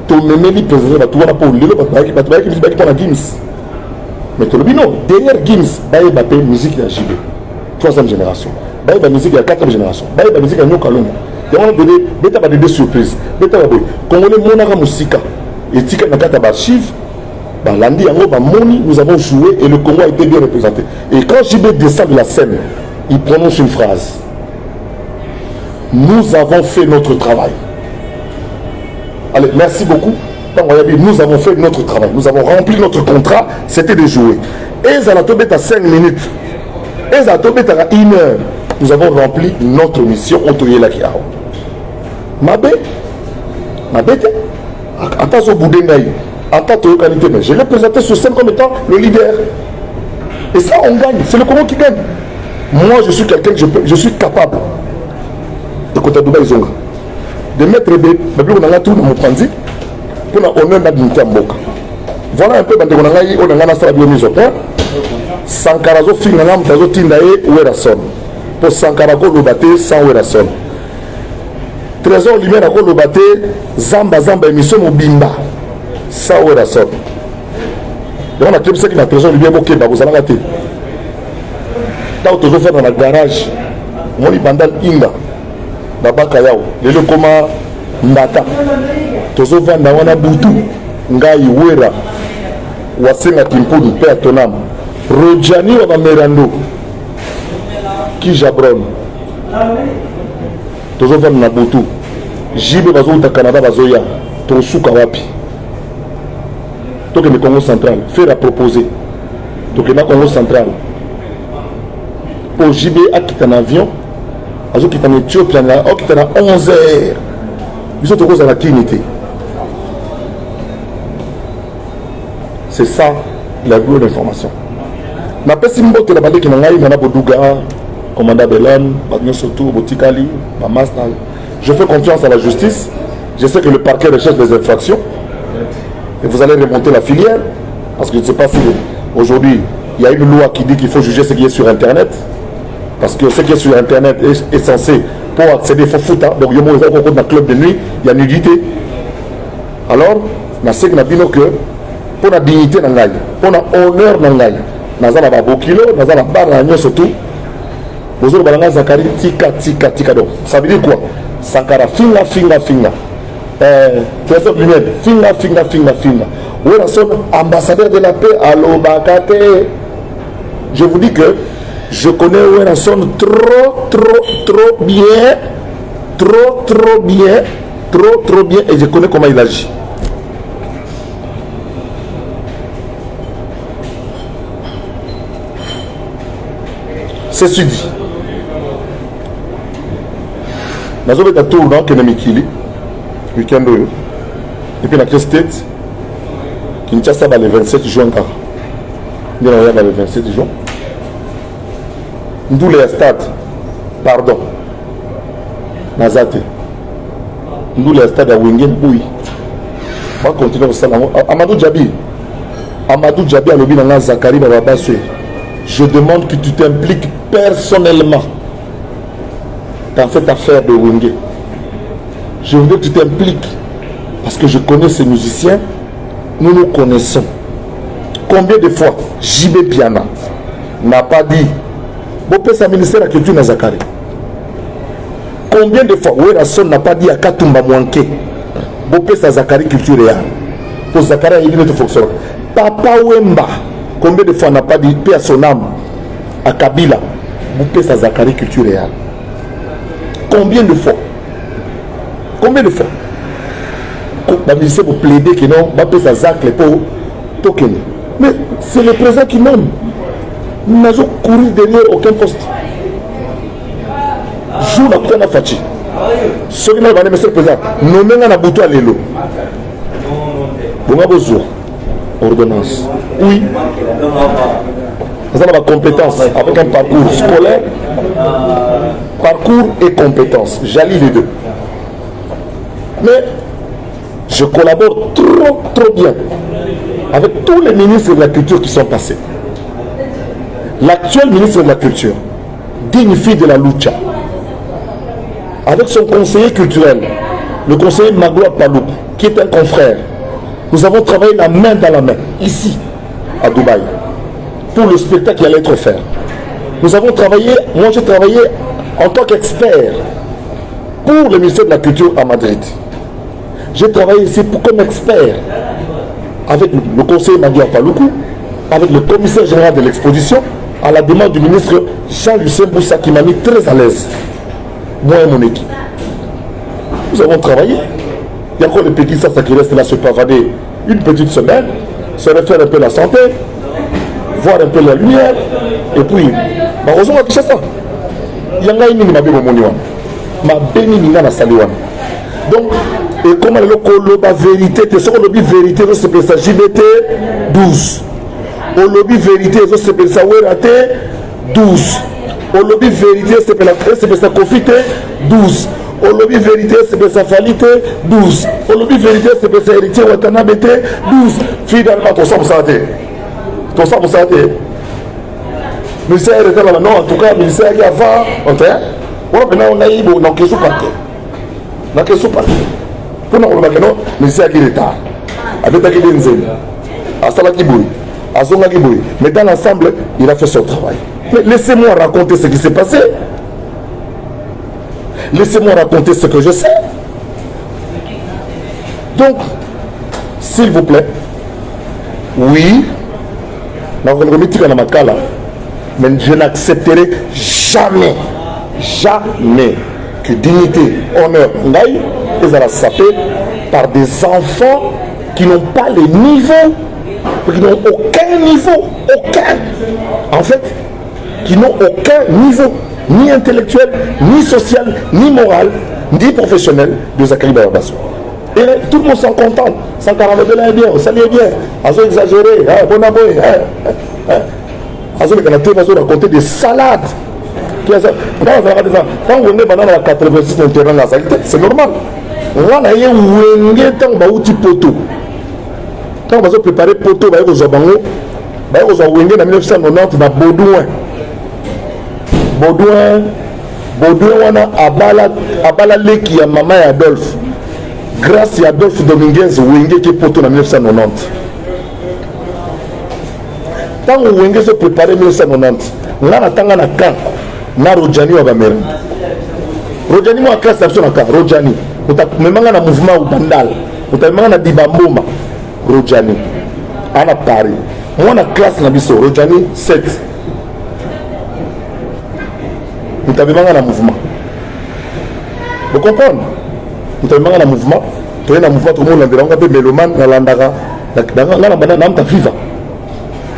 Ton mémé président va tout voir pour lui, parce qu'il va pour Gims. Mais tout le bino, derrière Gims, il y a musique de JB. 3e génération. Il y a musique de 4e génération. Il y a musique de Nyo Kalongo. Il y a des surprises. Congolais, Monara Moussika. Et Tika Nakata Archive. Lundi, nous avons joué et le Congo a été bien représenté. Et quand JB descend de la scène, il prononce une phrase. Nous avons fait notre travail. Allez, merci beaucoup. Nous avons fait notre travail. Nous avons rempli notre contrat. C'était de jouer. Et Zalatobet à 5 minutes. Et Zalatobet à 1 heure. Nous avons rempli notre mission. Mabé. Attends au bout de l'œil. Mais je l'ai présenté sur scène comme étant le leader. Et ça, on gagne. C'est le Congo qui gagne. Moi, je suis quelqu'un, je suis capable de côté de Zonga. De mettre des tout dans mon transit pour l'honneur de l'unité en boca. Voilà un peu de on a la mise au point. Sankarazo Finganam, Tazo Tindae, Werason. Pour Sankarago Lobate, sans Werason. Trésor Lumière à Lobate, Zamba émission Mobimba. Ça ou la somme. Donc on a créé ça qui n'a trésor lumière au Québec, vous allez rater. Là où toujours fait dans le garage, mon bandal Inga, Babaka Yao, les locoma Ndata, toujours vend dans Wana Boutou, Ngai Wera, Wasenga Timpoudou, Père Tonam, Rodjani ou Merando, qui Jabron, toujours vend dans Boutou, Jibe Bazou ta Canada Bazoya, Tosuka Wapi. Donc le Congo central, faire à proposer. Donc le Congo central. Pour JB à quitter un avion, à quitter en Éthiopie, à quitter à 11 heures. Ils sont tous à la clinique. C'est ça la gloire d'information. Ma personne qui la bande qui n'a pas Bodouga, commandant Belan, Bagnon Soto, Botikali, Mamastal. Je fais confiance à la justice. Je sais que le parquet recherche des infractions. Et vous allez remonter la filière, parce que je ne sais pas si aujourd'hui il y a une loi qui dit qu'il faut juger ce qui est sur Internet, parce que ce qui est sur Internet est censé, pour accéder, il faut foutre. Donc il y a un club de nuit, il y a nudité. Alors, je sais que pour la dignité, pour l'honneur, nous avons un beau kilo, nous avons un bar, surtout. Vous avez un Zakari, tika. Donc, ça veut dire quoi? Sankara, finga. Trésor Lumière, finga. Oui, la son ambassadeur de la paix, allo Bakate. Je vous dis que je connais Wenasson trop bien, et je connais comment il agit. Ceci dit, nous avons un tour dans Kenemikili. Week-end et puis la Crest State Kinshasa le 27 juin le 27 juin d'où les stades pardon Nazate d'où les stades à Wingen Boui on va continuer ça Amadou Djabi à l'objet dans Zakari Bababaswe. Je demande que tu t'impliques personnellement dans cette affaire de Wingen. Je voudrais que tu t'impliques parce que je connais ces musiciens, nous nous connaissons. Combien de fois JB Piana n'a pas dit Bopé sa ministère de la culture Nazakari? Combien de fois Werason n'a pas dit à Katumba Mwanke Bopé sa Zakari culture réelle? Pour Zakari, il est fonctionnaire. Papa Wemba, combien de fois n'a pas dit paix à son âme à Kabila Bopé sa Zakari culture réelle? Combien de fois? La ministre pour plaider que non, va payer sa pour token. Mais c'est le président qui nomme. Nous n'avons couru derrière aucun poste. Joue la première fachi. Ce qui m'a dit, monsieur le président, nommé un bouton à l'élo. Vous avez besoin ordonnance. Oui. Vous avez la compétence avec un parcours scolaire, parcours et compétences. J'allie les deux. Mais je collabore trop bien avec tous les ministres de la culture qui sont passés. L'actuel ministre de la culture, digne fille de la lucha, avec son conseiller culturel, le conseiller Magloire Palouk, qui est un confrère. Nous avons travaillé la main dans la main, ici, à Dubaï, pour le spectacle qui allait être offert. Nous avons travaillé, moi j'ai travaillé en tant qu'expert pour le ministère de la Culture à Madrid. J'ai travaillé ici comme expert avec le conseiller Maguia Paloukou, avec le commissaire général de l'exposition, à la demande du ministre Jean-Lucien Boussa qui m'a mis très à l'aise, moi et mon équipe. Nous avons travaillé. Il y a encore les petits ça qui restent là se pavader une petite semaine, se refaire un peu la santé, voir un peu la lumière, et puis, heureusement, ça. Il y a un gars qui m'a béni na saliwan. Donc, et comme le vérité, c'est ce que vérité, c'est que ça JBT 12. Au lobby vérité, c'est que ça WRAT 12. Au lobby vérité, c'est que ça Confité 12. Au lobby vérité, c'est que ça Falité 12. Au lobby vérité, c'est que ça Héritier Watanabe 12. Finalement, tout ça, vous savez. Tout ça, vous savez. Ministère était là, non, en tout cas, ministère qui avant, on a eu dans question parquet. Dans question parquet. Pour nous, on a dit non, ministère qui est retard. Avec ta guide Nzeli, Asala Kiboui, Azonga Kiboui. Mais dans l'ensemble, il a fait son travail. Mais laissez-moi raconter ce qui s'est passé. Laissez-moi raconter ce que je sais. Donc, s'il vous plaît, oui, mais je n'accepterai jamais, jamais que dignité, honneur, ngaï, ils allaient sapés par des enfants qui n'ont pas les niveaux, qui n'ont aucun niveau, aucun. En fait, qui n'ont aucun niveau, ni intellectuel, ni social, ni moral, ni professionnel de Zakari Bayabasso. Et tout le monde s'en contente. 142 là est bien, ça est bien. Azo exagéré, bon aboy. Azo raconter des salades. Quand on est dans la 86 terrain, c'est normal. On a eu un temps où poto. Quand on va préparer poto, on va aux Zabango, on va aux Wenge en 1990 dans Baudouin. Baudouin, on a Abala Leki à Maman et Adolphe. Grâce à Adolphe Dominguez, Wenge qui est poto en 1990. Quand Wenge se préparait en 1990, on a attendu un camp. Na Rojani wa Bamera. Rojani moi classe d'absence na camp. Rojani. Utamemanga na mouvement ou bandal. Utamemanga na Dibamboma. Rojani. Ana Paris. Moi na classe na biso. Rojani 7. Utamemanga na mouvement. Vous comprenez? Utamemanga na mouvement. Tu es na mouvement tout le monde l'endira. On appelle Meloman na landara. Na bana na mta viva.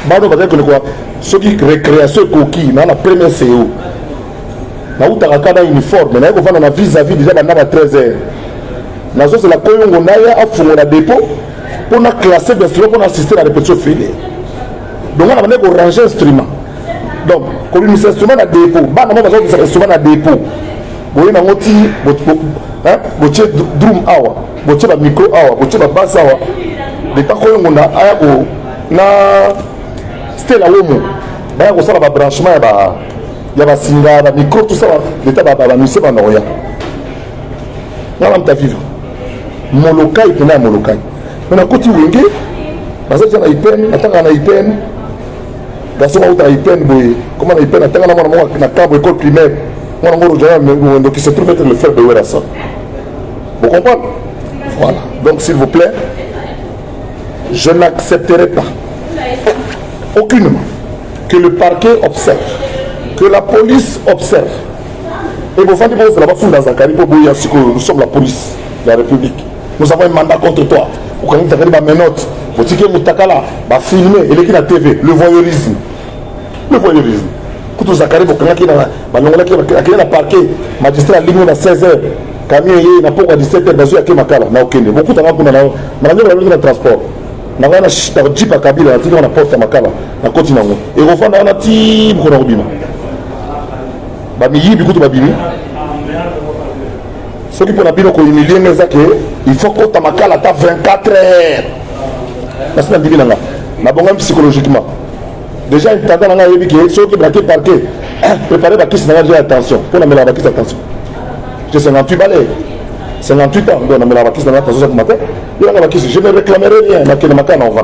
Bado bazali ko quoi? Ceux qui récréation coquille na la première CO. Na utakaka na uniforme na yako na vis-à-vis déjà na 13h. Na so c'est la koyongo na ya afungo na dépôt pour na classer d'instruments pour assister à la répétition filée. Donc on a demandé qu'on range instrument. Donc comme il instrument na dépôt, ba na mo ba so instrument na dépôt. Boye na ngoti botie drum awa, botie ba micro awa, botie ba basse awa. De ta koyongo na aya ko na c'était la womo. Bah on sort ba branchement ya ba singa ba micro tout ça l'état ba musée ba noya. Na la mta vivre. Molokai pena molokai. On a côté wenge. Parce que na ipen, atanga na ipen. Garçon auta ipen boy. Comment na ipen atanga na mwana na cabo école primaire. Mwana ngoro jana donc qui se trouve être le frère de Werassa. Vous comprenez? Voilà. Donc s'il vous plaît, je n'accepterai pas aucunement que le parquet observe, que la police observe. Et vous faites c'est là-bas fou dans Zakari pour bouillir si nous sommes la police de la République. Nous avons un mandat contre toi. Vous connaissez ma menotte. Vous dites que Moutakala va filmer et l'équipe de la TV, le voyeurisme. Le voyeurisme. Quand Zakari, vous connaissez qu'il y a un parquet, magistrat ligne à 16h, camion n'a pas à 17h, dans le Makala, n'a aucun. Beaucoup de gens dans le transport. Na wana jeep à Kabila na tika na porte à Makala na koti nango et refanda na ti mkono robima ba mi yibi kutu ba bimi ce qui pour na bino ko humilier mais que il faut que ta Makala ta 24 heures parce que na bibi na bonga psychologiquement déjà il tanda na yebi que ceux qui braquer parquet préparer ba kiss na déjà attention pour na mela ba kiss attention j'ai 58 balais 58 ans, donc on a la vaquille dans la matin. Je ne réclamerai rien, mais que le matin on va.